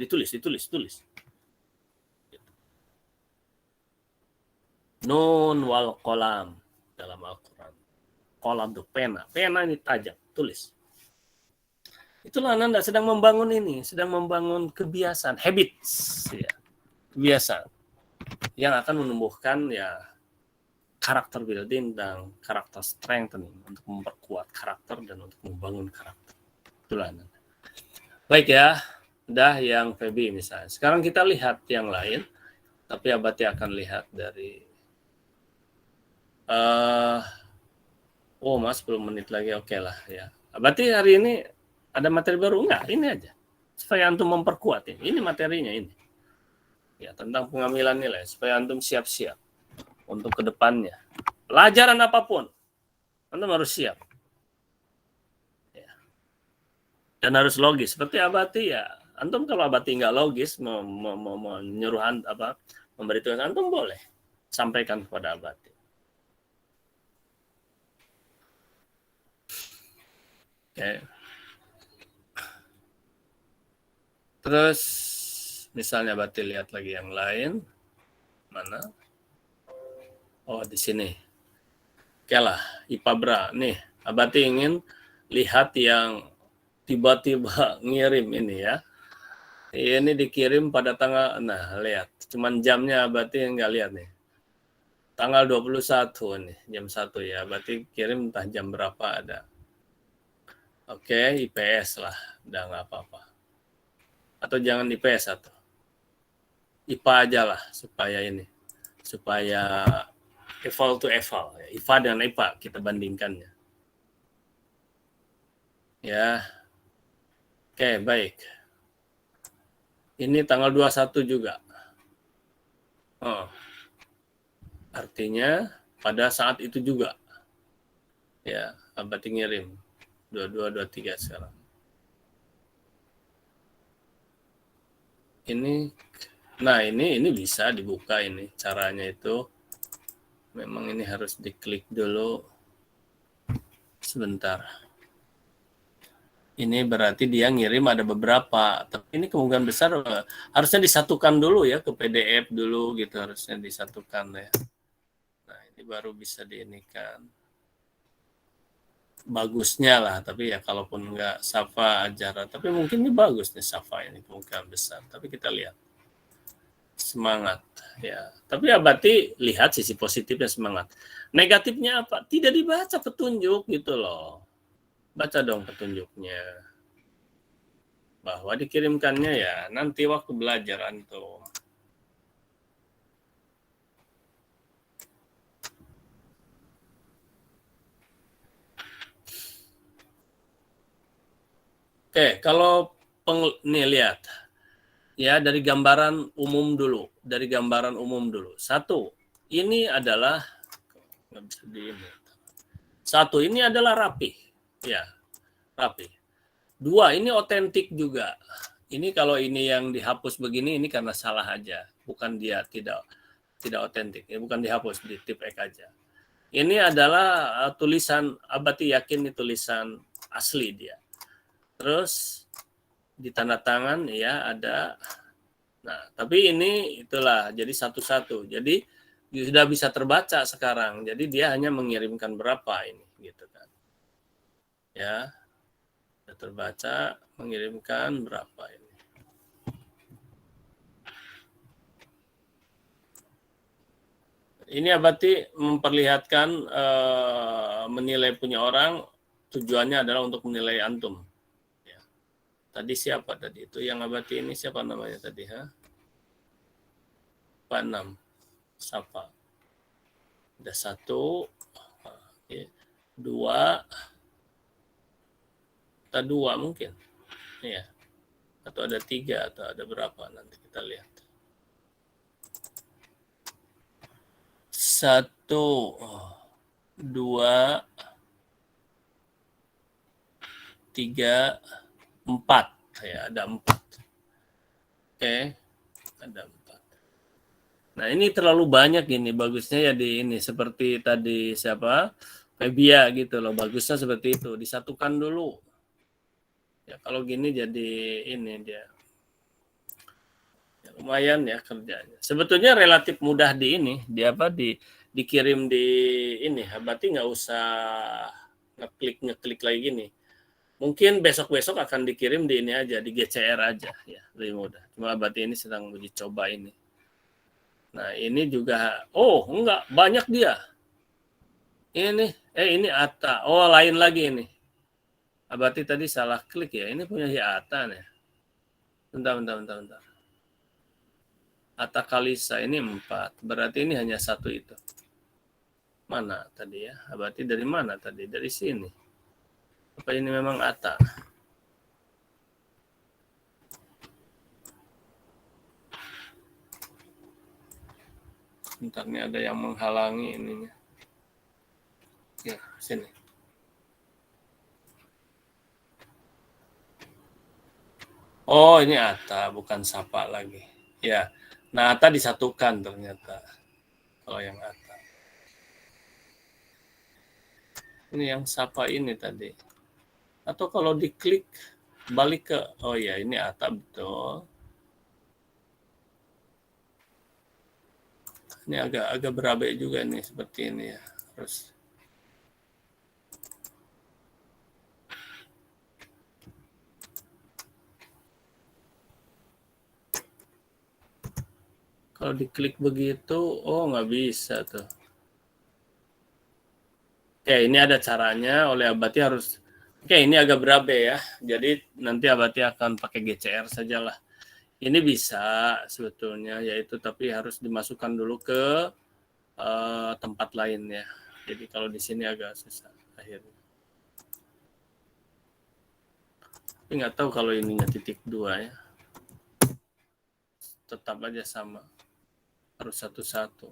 Nun wal qalam dalam Al-Quran. Qalam itu pena. Pena ini tajam. Tulis. Itulah Anda sedang membangun ini, sedang membangun kebiasaan, habits, ya. Kebiasaan yang akan menumbuhkan ya karakter building dan karakter strengthening untuk memperkuat karakter dan untuk membangun karakter. Itulah Anda. Baik ya, udah yang Feby misalnya. Sekarang kita lihat yang lain, tapi Abati akan lihat dari Mas 10 menit lagi, oke lah ya. Abati hari ini ada materi baru? Enggak, ini aja. Supaya antum memperkuat ini. Ini materinya ini. Ya, tentang pengambilan nilai. Supaya antum siap-siap untuk kedepannya. Pelajaran apapun, antum harus siap. Ya. Dan harus logis. Seperti Abati ya. Antum kalau Abati nggak logis, menyuruh memberi tugas, antum boleh sampaikan kepada Abati. Oke. Terus misalnya Abati lihat lagi yang lain. Mana? Oh, di sini. Oke lah, IPABRA. Nih, Abati ingin lihat yang tiba-tiba ngirim ini ya. Ini dikirim pada tanggal, nah lihat, cuman jamnya Abati nggak lihat nih. Tanggal 21 nih, jam 1 ya. Abati kirim entah jam berapa ada. Oke, IPS lah, udah nggak apa-apa. Atau jangan IPS atau IPA aja lah supaya ini, supaya eval to eval, IPA dan IPA kita bandingkannya. Ya, oke baik. Ini tanggal 21 juga. Oh, artinya pada saat itu juga, ya Abati ngirim 22, 23 sekarang. Ini, nah ini bisa dibuka ini caranya itu. Memang ini harus diklik dulu. Sebentar. Ini berarti dia ngirim ada beberapa, tapi ini kemungkinan besar harusnya disatukan dulu ya ke PDF dulu gitu, harusnya disatukan ya. Nah ini baru bisa diinikan. Bagusnya lah, tapi ya kalaupun nggak Safa Ajara, tapi mungkin ini bagus nih Safa ini kemungkinan besar. Tapi kita lihat semangat ya. Tapi Abati lihat sisi positifnya semangat. Negatifnya apa? Tidak dibaca petunjuk gitu loh. Baca dong petunjuknya. Bahwa dikirimkannya ya nanti waktu belajar antum. Oke, kalau nih lihat. Ya, dari gambaran umum dulu. Dari gambaran umum dulu. Satu, ini adalah nggak bisa Satu, ini adalah rapi. Ya, rapi. Dua, ini otentik juga. Ini kalau ini yang dihapus begini, ini karena salah aja. Bukan dia tidak otentik. Ya, bukan dihapus, di tip X aja. Ini adalah tulisan, Abati yakin ini tulisan asli dia. Terus di tanda tangan ya ada. Nah, tapi ini itulah jadi satu-satu. Jadi sudah bisa terbaca sekarang. Jadi dia hanya mengirimkan berapa ini gitu kan. Ya. Sudah terbaca mengirimkan berapa ini. Ini Abati memperlihatkan menilai punya orang, tujuannya adalah untuk menilai antum. Ya. Tadi siapa tadi? Itu yang Abati ini siapa namanya tadi? Pak 6. Siapa? Ada 1, 2, atau 2 mungkin. Ya. Atau ada 3 atau ada berapa nanti kita lihat. 1, 2, 3, 4. Ya, ada 4. Oke. Ada 4. Nah, ini terlalu banyak ini. Bagusnya ya di ini seperti tadi siapa? Febia gitu loh. Bagusnya seperti itu. Disatukan dulu. Ya, kalau gini jadi ini dia. Ya, lumayan ya kerjanya. Sebetulnya relatif mudah di ini. Di apa dikirim di ini. Berarti nggak usah ngeklik lagi gini. Mungkin besok-besok akan dikirim di ini aja, di GCR aja ya, lebih mudah. Cuma Abati ini sedang uji coba ini. Nah, ini juga enggak, banyak dia. Ini Atta. Oh, lain lagi ini. Abati tadi salah klik ya. Ini punya si Atta nih. Bentar. Atta Kalisa ini 4. Berarti ini hanya 1 itu. Mana tadi ya? Abati dari mana tadi? Dari sini. Apa ini memang Atta? Bentar, ini ada yang menghalangi ininya. Ya, sini. Oh, ini Atta, bukan Sapa lagi. Ya, nah Atta disatukan ternyata. Kalau yang Atta. Ini yang Sapa ini tadi. Atau kalau diklik, balik ke, oh ya ini Ata betul. Ini agak berabe juga nih seperti ini ya. Terus kalau diklik begitu, oh nggak bisa tuh. Oke, ini ada caranya. Oleh Abati harus, oke ini agak berabe ya. Jadi nanti Abati akan pakai GCR sajalah. Ini bisa sebetulnya, yaitu tapi harus dimasukkan dulu ke tempat lain ya. Jadi kalau di sini agak susah akhirnya. Tapi nggak tahu kalau ininya titik 2 ya. Tetap aja sama. Harus satu-satu.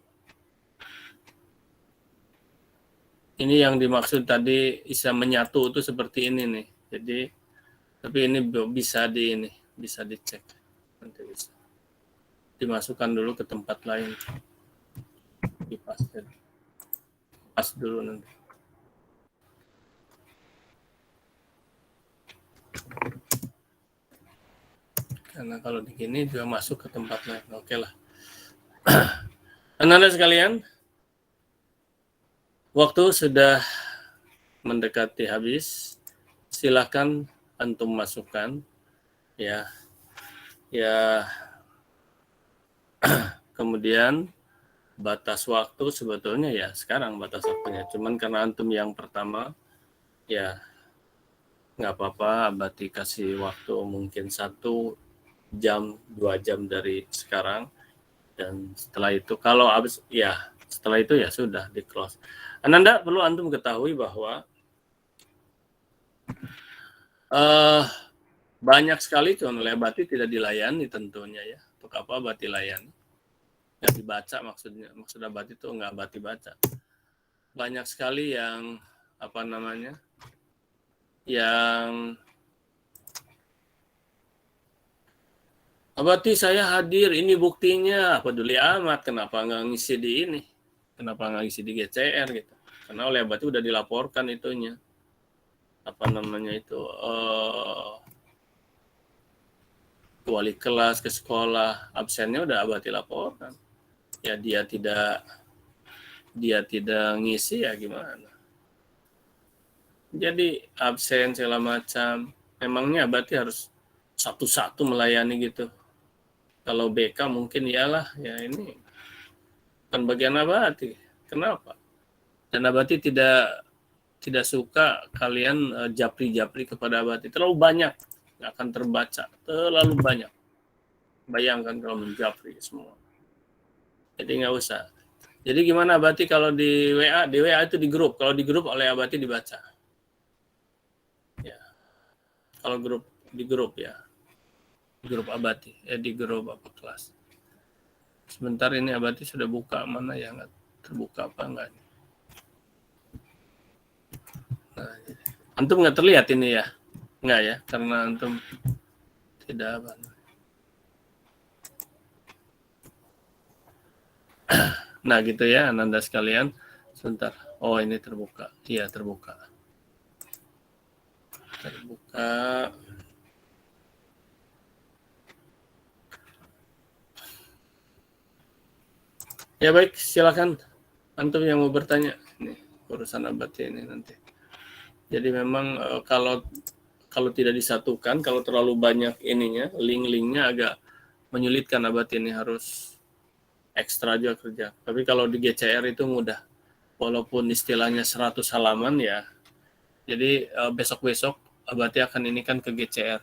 Ini yang dimaksud tadi bisa menyatu itu seperti ini nih. Jadi tapi ini bisa bisa dicek. Nanti bisa dimasukkan dulu ke tempat lain. Dipaskan. Pas dulu nanti. Karena kalau di sini juga masuk ke tempat lain. Oke lah. Anak-anak sekalian, waktu sudah mendekati habis. Silakan antum masukkan ya. Ya. Kemudian batas waktu sebetulnya ya sekarang batas waktunya. Cuman karena antum yang pertama ya nggak apa-apa, Abati kasih waktu mungkin 1 jam 2 jam dari sekarang, dan setelah itu kalau habis ya setelah itu ya sudah di close. Ananda perlu antum ketahui bahwa banyak sekali tuh oleh Abati tidak dilayani tentunya ya. Untuk apa Abati layani? Nggak dibaca maksudnya. Maksud Abati itu nggak Abati baca. Banyak sekali yang apa namanya? Yang Abati saya hadir, ini buktinya, peduli amat, kenapa nggak ngisi di ini? Kenapa nggak ngisi di GCR gitu? Karena oleh Abati udah dilaporkan itunya. Apa namanya itu? Wali kelas ke sekolah, absennya udah Abati laporkan. Ya dia tidak ngisi ya gimana? Jadi absen segala macam. Memangnya Abati harus satu-satu melayani gitu. Kalau BK mungkin iyalah, ya ini kan bagian Abati. Kenapa? Dan Abati tidak suka kalian japri-japri kepada Abati. Terlalu banyak, nggak akan terbaca. Terlalu banyak. Bayangkan kalau menjapri semua. Jadi nggak usah. Jadi gimana Abati kalau di WA? Di WA itu di grup. Kalau di grup oleh Abati dibaca. Ya. Kalau di grup ya. Grup Abati, di grup apa kelas. Sebentar ini Abati sudah buka, mana yang nggak terbuka apa enggak. Nah, antum nggak terlihat ini ya? Enggak ya, karena antum tidak apa. Nah gitu ya Ananda sekalian. Sebentar, oh ini terbuka. Iya terbuka. Ya baik, silakan antum yang mau bertanya. Ini urusan Abati ini nanti. Jadi memang kalau tidak disatukan, kalau terlalu banyak ininya, link-linknya agak menyulitkan Abati ini, harus ekstra juga kerja. Tapi kalau di GCR itu mudah. Walaupun istilahnya 100 halaman ya. Jadi besok-besok Abati akan ini kan ke GCR.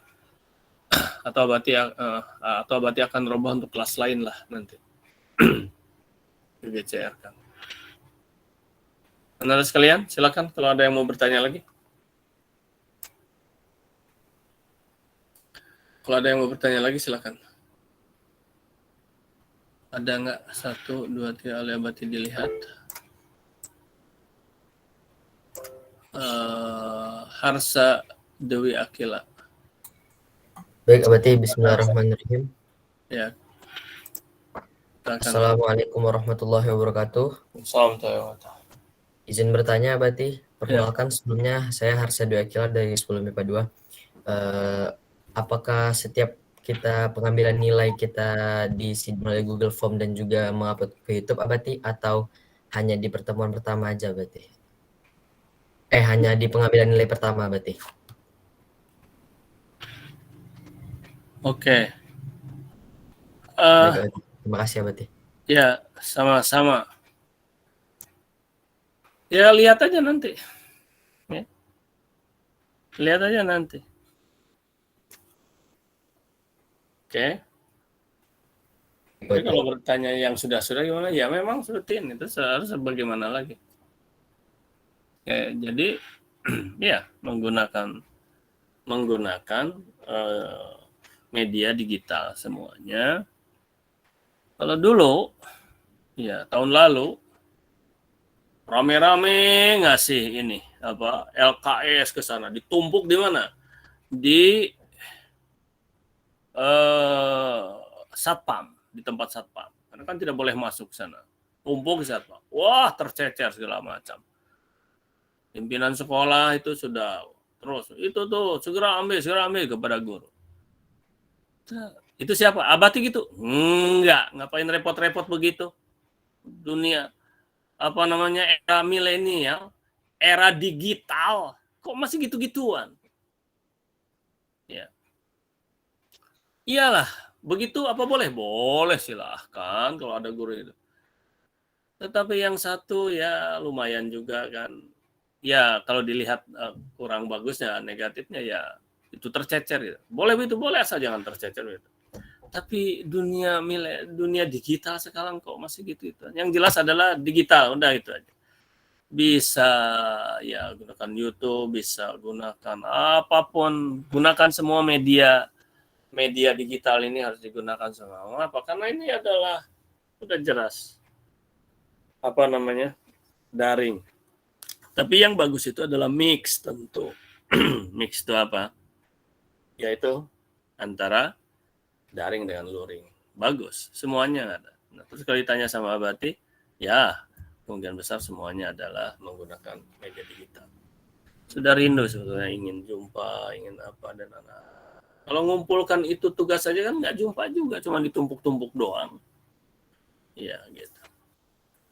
Atau Abati akan roboh untuk kelas lain lah nanti. Ke GCR kan. Anak sekalian, silakan kalau ada yang mau bertanya lagi. Kalau ada yang mau bertanya lagi, silakan. Ada nggak 1, 2, 3 oleh Abati dilihat? Harsa Dewi Akila. Baik Abati, bismillahirrahmanirrahim. Ya. Assalamualaikum warahmatullahi wabarakatuh. Assalamualaikum. Izin bertanya Abati, perkenalkan sebelumnya saya Harsa Dewi Akila dari 10 MIPA 2. apakah setiap kita pengambilan nilai kita diisi melalui Google Form dan juga mengupload ke YouTube Abati, atau hanya di pertemuan pertama aja berarti? Hanya di pengambilan nilai pertama berarti? Oke. Baik, Eh, Abati. Terima kasih Abati. ya, sama-sama. Ya, lihat aja nanti. Ya. Lihat aja nanti. Oke. Tapi kalau bertanya yang sudah-sudah gimana? Ya memang seperti ini. Terus harus bagaimana lagi? Jadi ya menggunakan media digital semuanya. Kalau dulu, ya tahun lalu rame-rame ngasih ini apa LKS ke sana, ditumpuk di mana? Di satpam, di tempat satpam. Karena kan tidak boleh masuk sana. Tumpuk di satpam. Wah, tercecer segala macam. Pimpinan sekolah itu sudah terus itu tuh segera ambil kepada guru. Itu siapa? Abati gitu? Enggak, ngapain repot-repot begitu? Dunia apa namanya era milenial, era digital, kok masih gitu-gituan? Ya. Iyalah, begitu apa boleh? Boleh silahkan kalau ada guru itu. Tetapi yang satu ya lumayan juga kan. Ya kalau dilihat kurang bagusnya, negatifnya ya itu tercecer gitu. Boleh itu boleh asal jangan tercecer gitu. Tapi dunia digital sekarang kok masih gitu itu. Yang jelas adalah digital, udah itu aja. Bisa ya gunakan YouTube, bisa gunakan apapun, gunakan semua media digital ini harus digunakan semua. Mengapa? Karena ini adalah udah jelas apa namanya daring. Tapi yang bagus itu adalah mix tentu. Mix itu apa? Yaitu antara daring dengan luring. Bagus, semuanya ada. Nah, terus kalau ditanya sama Abati, ya kemungkinan besar semuanya adalah menggunakan media digital. Sudah rindu sebetulnya ingin jumpa, ingin apa dan anak. Kalau ngumpulkan itu tugas saja kan nggak jumpa juga, cuma ditumpuk-tumpuk doang. Ya gitu.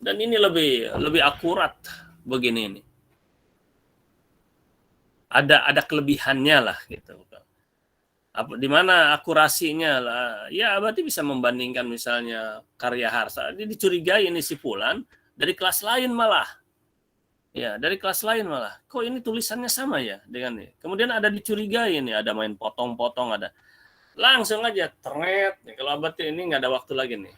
Dan ini lebih akurat begini ini. Ada kelebihannya lah gitu. Di mana akurasinya lah? Ya berarti bisa membandingkan misalnya karya Harsa. Dia dicurigai ini si Fulan dari kelas lain malah. Ya dari kelas lain malah. Kok ini tulisannya sama ya dengan ini? Kemudian ada dicurigai ini, ada main potong-potong, ada langsung aja ternet. Kalau Abati ini nggak ada waktu lagi nih.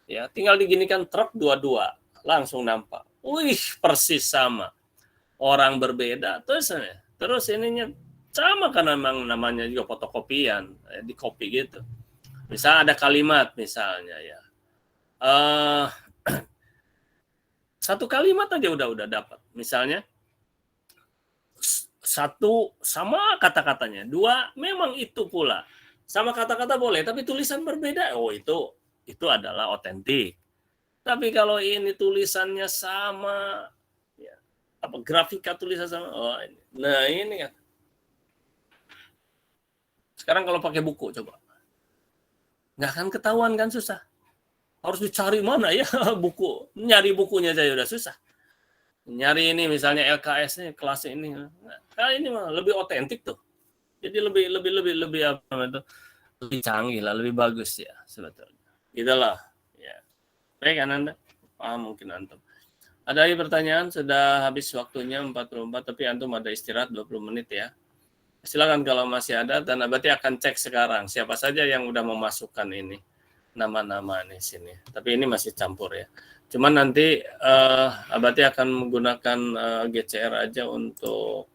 Ya tinggal diginikan truk dua-dua langsung nampak. Wih persis sama. Orang berbeda terus ininya sama karena memang namanya juga fotokopian, di copy gitu. Misalnya ada kalimat misalnya ya. Satu kalimat aja udah dapat. Misalnya satu sama kata-katanya, dua memang itu pula. Sama kata-kata boleh, tapi tulisan berbeda. Oh itu adalah otentik. Tapi kalau ini tulisannya sama, ya, apa grafika tulisan sama, oh ini. Nah ini kan. Sekarang kalau pakai buku coba, nggak akan ketahuan kan, susah. Harus dicari mana ya buku, nyari bukunya saja udah susah. Nyari ini misalnya LKS nih kelas ini, nah, ini mah lebih otentik tuh. Jadi lebih apa itu, lebih canggih lah, lebih bagus ya sebetulnya. Gitulah. Ya. Baik Ananda, paham mungkin antum. Ada lagi pertanyaan? Sudah habis waktunya 44, tapi antum ada istirahat 20 menit ya. Silakan kalau masih ada, dan Abati akan cek sekarang siapa saja yang udah memasukkan ini nama-nama di sini. Tapi ini masih campur ya. Cuman nanti Abati akan menggunakan GCR aja untuk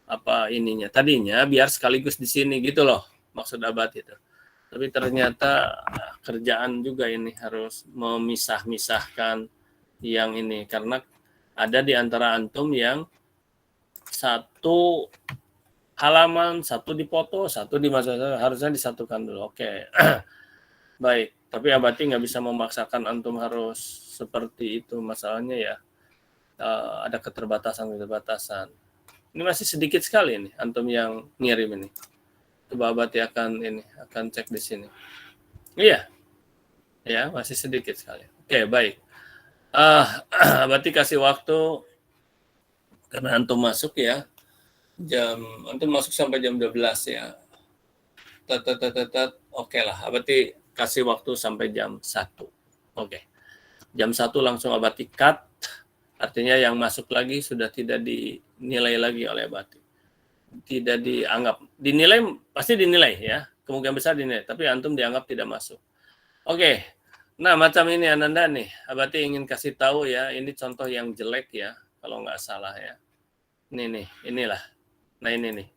apa ininya. Tadinya biar sekaligus di sini gitu loh maksud Abati itu. Tapi ternyata kerjaan juga ini harus memisah-misahkan yang ini karena ada di antara antum yang satu halaman, satu dipoto, satu dimasukkan, harusnya disatukan dulu. Oke. Baik, tapi Abati nggak bisa memaksakan antum harus seperti itu. Masalahnya ya ada keterbatasan. Ini masih sedikit sekali nih antum yang ngirim ini. Coba Abati akan cek di sini. Iya, ya masih sedikit sekali. Oke, baik. Abati kasih waktu karena antum masuk ya. Antum masuk sampai jam 12 ya. Oke lah, Abati kasih waktu sampai jam 1. Oke. Jam 1 langsung Abati cut. Artinya yang masuk lagi sudah tidak dinilai lagi oleh Abati. Tidak dianggap. Dinilai, pasti dinilai ya. Kemungkinan besar dinilai. Tapi antum dianggap tidak masuk. Oke. Nah, macam ini Ananda nih. Abati ingin kasih tahu ya. Ini contoh yang jelek ya. Kalau nggak salah ya. Ini nih. Inilah. Nah, ini nih.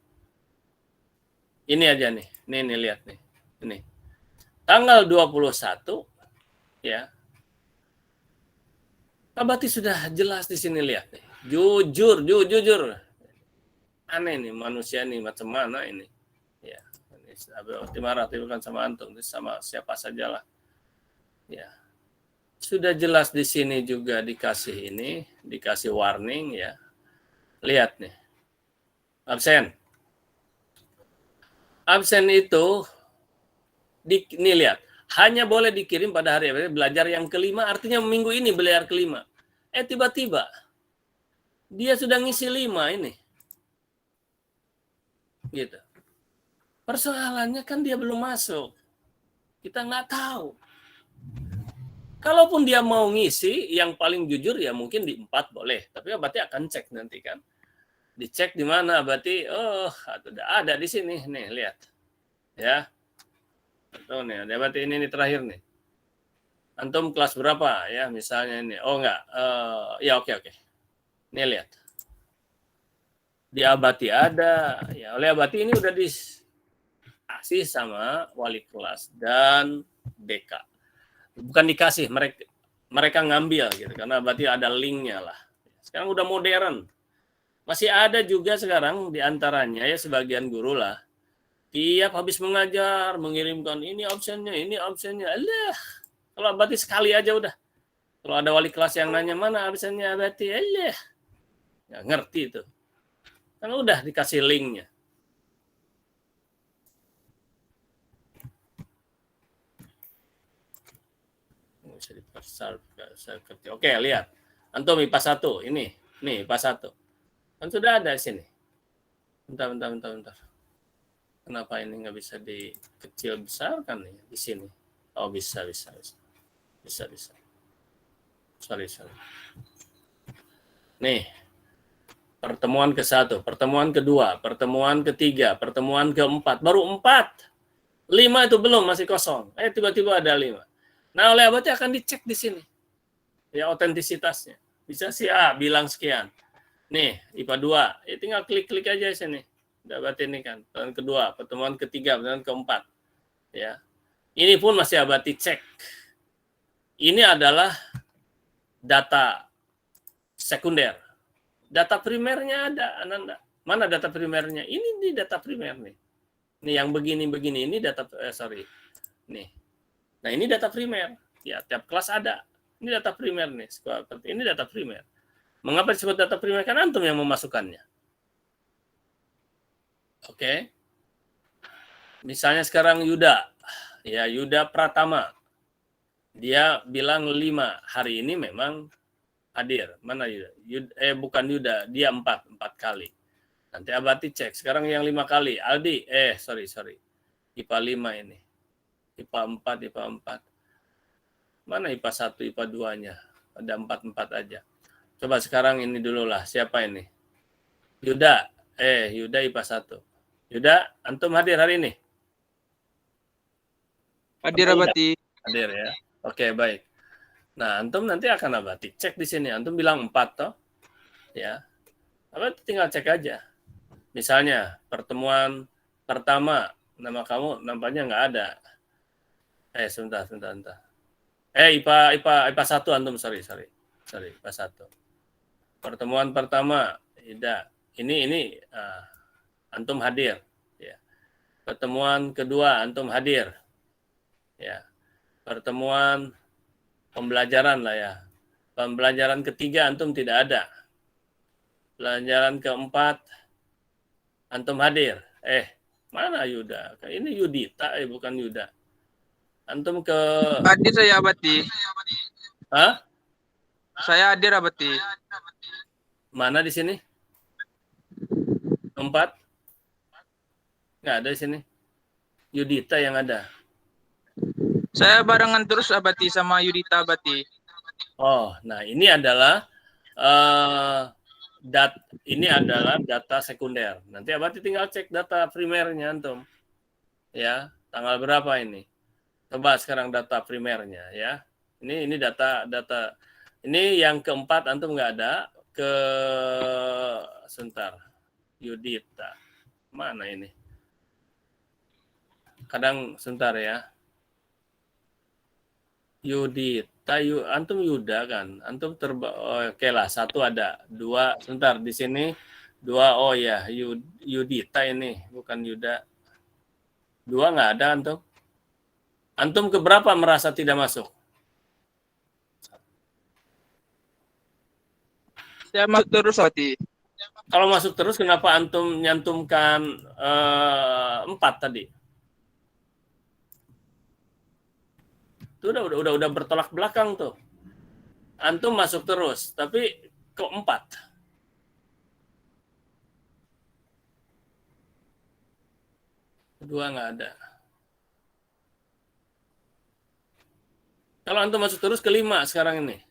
Ini aja nih. Nih, lihat nih. Ini. Tanggal 21 ya. Abati sudah jelas di sini, lihat nih. Jujur. Aneh nih manusia nih, macam mana ini? Ya. Abati marah itu kan sama antum, sama siapa sajalah. Ya. Sudah jelas di sini juga dikasih warning ya. Lihat nih. Absen. Absen itu nih lihat, hanya boleh dikirim pada hari belajar yang kelima, artinya minggu ini belajar kelima. Tiba-tiba dia sudah ngisi 5 ini. Gitu. Persoalannya kan dia belum masuk. Kita nggak tahu. Kalaupun dia mau ngisi, yang paling jujur ya mungkin di 4 boleh. Tapi Abati akan cek nanti kan. Dicek di mana Abati, ada di sini. Nih, lihat. Ya. Tuh nih, Abati ini terakhir nih. Antum kelas berapa ya misalnya ini? Oh enggak. Ya oke. Nih lihat. Di Abati ada. Ya, oleh Abati ini udah dikasih sama wali kelas dan BK. Bukan dikasih, mereka ngambil gitu karena Abati ada linknya lah. Sekarang udah modern. Masih ada juga sekarang di antaranya ya sebagian guru lah. Tiap habis mengajar mengirimkan ini absennya. Alah. Kalau Abati sekali aja udah. Kalau ada wali kelas yang nanya mana absennya Abati, alah. Nggak ngerti itu. Kan udah dikasih linknya. Bisa dipasar. Oke, lihat. Antum IPA 1 ini. Nih IPA 1. Kan sudah ada di sini. Bentar. Kenapa ini nggak bisa dikecil besarkan nih di sini? Oh, bisa. Sorry. Nih, pertemuan ke-1, pertemuan kedua, pertemuan ketiga, pertemuan keempat, baru 4. 5 itu belum, masih kosong. Tiba-tiba ada 5. Nah, oleh Abati akan dicek di sini. Ya, otentisitasnya. Bisa sih bilang sekian. Nih, IPA 2. Tinggal klik-klik aja di sini. Abati ini kan. Pertemuan kedua, pertemuan ketiga, pertemuan keempat. Ya. Ini pun masih Abati cek. Ini adalah data sekunder. Data primernya ada, Ananda. Mana data primernya? Ini di data primer nih. Nih yang begini ini data Nih. Nah, ini data primer. Ya, tiap kelas ada. Ini data primer nih. Ini data primer. Mengapa disebut data primer? Kan antum yang memasukkannya. Oke. Misalnya sekarang Yuda. Ya, Yuda Pratama. Dia bilang 5. Hari ini memang hadir. Mana Yuda? Bukan Yuda. Dia 4 kali. Nanti Abati cek. Sekarang yang 5 kali. Aldi. Sorry. IPA 5 ini. IPA 4. Mana IPA 1, IPA 2-nya? Ada 4 aja. Coba sekarang ini dulu lah. Siapa ini? Yuda. Yuda IPA 1. Yuda, antum hadir hari ini? Hadir Abati. Hadir ya. Oke, baik. Nah, antum nanti akan Abati cek di sini. Antum bilang 4 toh. Ya. Abati tinggal cek aja. Misalnya, pertemuan pertama, nama kamu nampaknya nggak ada. Sebentar. IPA 1 antum, sorry, IPA 1. Pertemuan pertama, tidak. Ini antum hadir. Ya. Pertemuan kedua, antum hadir. Ya. Pertemuan pembelajaran lah ya. Pembelajaran ketiga antum tidak ada. Pelajaran keempat antum hadir. Mana Yuda? Ini Yudita, bukan Yuda. Antum ke... Hadir saya Abati. Hah? Saya hadir Abati. Mana di sini? 4? Nggak ada di sini. Yudita yang ada. Saya barengan terus Abati sama Yudita Abati. Oh, nah ini adalah ini adalah data sekunder. Nanti Abati tinggal cek data primernya antum. Ya, tanggal berapa ini? Coba sekarang data primernya ya. Ini data ini yang keempat antum nggak ada. Sebentar. Yudita. Mana ini? Kadang sebentar ya. Yudita, antum Yuda kan? Antum oke lah, 1 ada, 2 sebentar di sini 2 oh ya, Yudita ini bukan Yuda. 2 nggak ada antum. Antum keberapa merasa tidak masuk? Saya masuk terus Abati. Kalau masuk terus kenapa antum nyantumkan 4 tadi? Itu udah bertolak belakang tuh. Antum masuk terus, tapi kok 4? Kedua nggak ada. Kalau antum masuk terus ke 5 sekarang ini.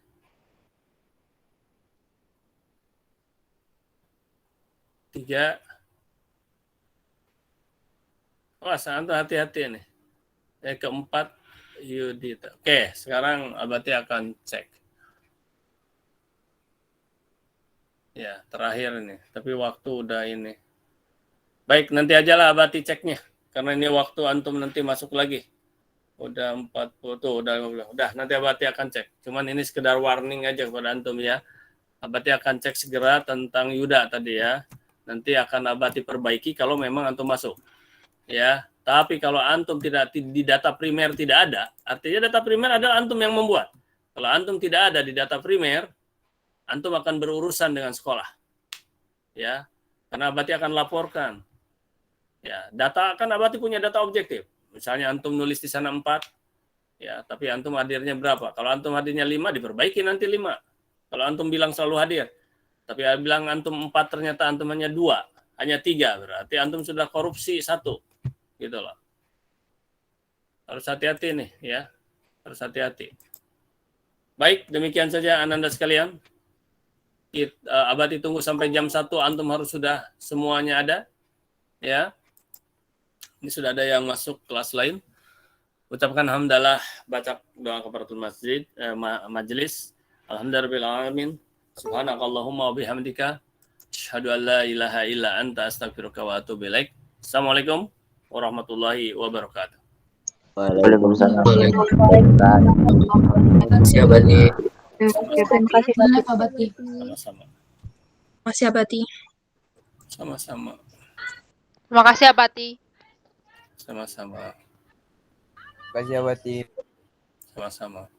Tiga. Wah, antum hati-hati nih. Keempat Yudita. Oke, sekarang Abati akan cek. Ya, terakhir ini. Tapi waktu udah ini. Baik, nanti aja lah Abati ceknya. Karena ini waktu antum nanti masuk lagi. Udah 40 tuh, udah nanti Abati akan cek. Cuman ini sekedar warning aja kepada antum ya. Abati akan cek segera tentang Yuda tadi ya. Nanti akan Abati perbaiki kalau memang antum masuk. Ya. Tapi kalau antum tidak di data primer tidak ada, artinya data primer adalah antum yang membuat. Kalau antum tidak ada di data primer, antum akan berurusan dengan sekolah. Ya. Karena Abati akan laporkan. Ya, data kan Abati punya data objektif. Misalnya antum nulis di sana 4, ya, tapi antum hadirnya berapa? Kalau antum hadirnya 5, diperbaiki nanti 5. Kalau antum bilang selalu hadir, tapi bilang antum 4 ternyata antum hanya 2, hanya 3, berarti antum sudah korupsi 1. Gitu loh. Harus hati-hati nih ya. Harus hati-hati. Baik, demikian saja Ananda sekalian. Abati tunggu sampai jam 1 antum harus sudah semuanya ada. Ya. Ini sudah ada yang masuk kelas lain. Ucapkan hamdalah, baca doa kafaratul masjid, majelis. Alhamdulillahirabbil Subhanakallahumma wa bihamdika asyhadu an la ilaha illa anta astaghfiruka wa atubu ilaik. Assalamualaikum warahmatullahi wabarakatuh. Waalaikumsalam. Terima kasih Abati. Terima kasih banyak Pak Abati. Sama-sama. Masih Abati. Sama-sama. Terima kasih Abati. Sama-sama. Terima kasih Abati. Sama-sama.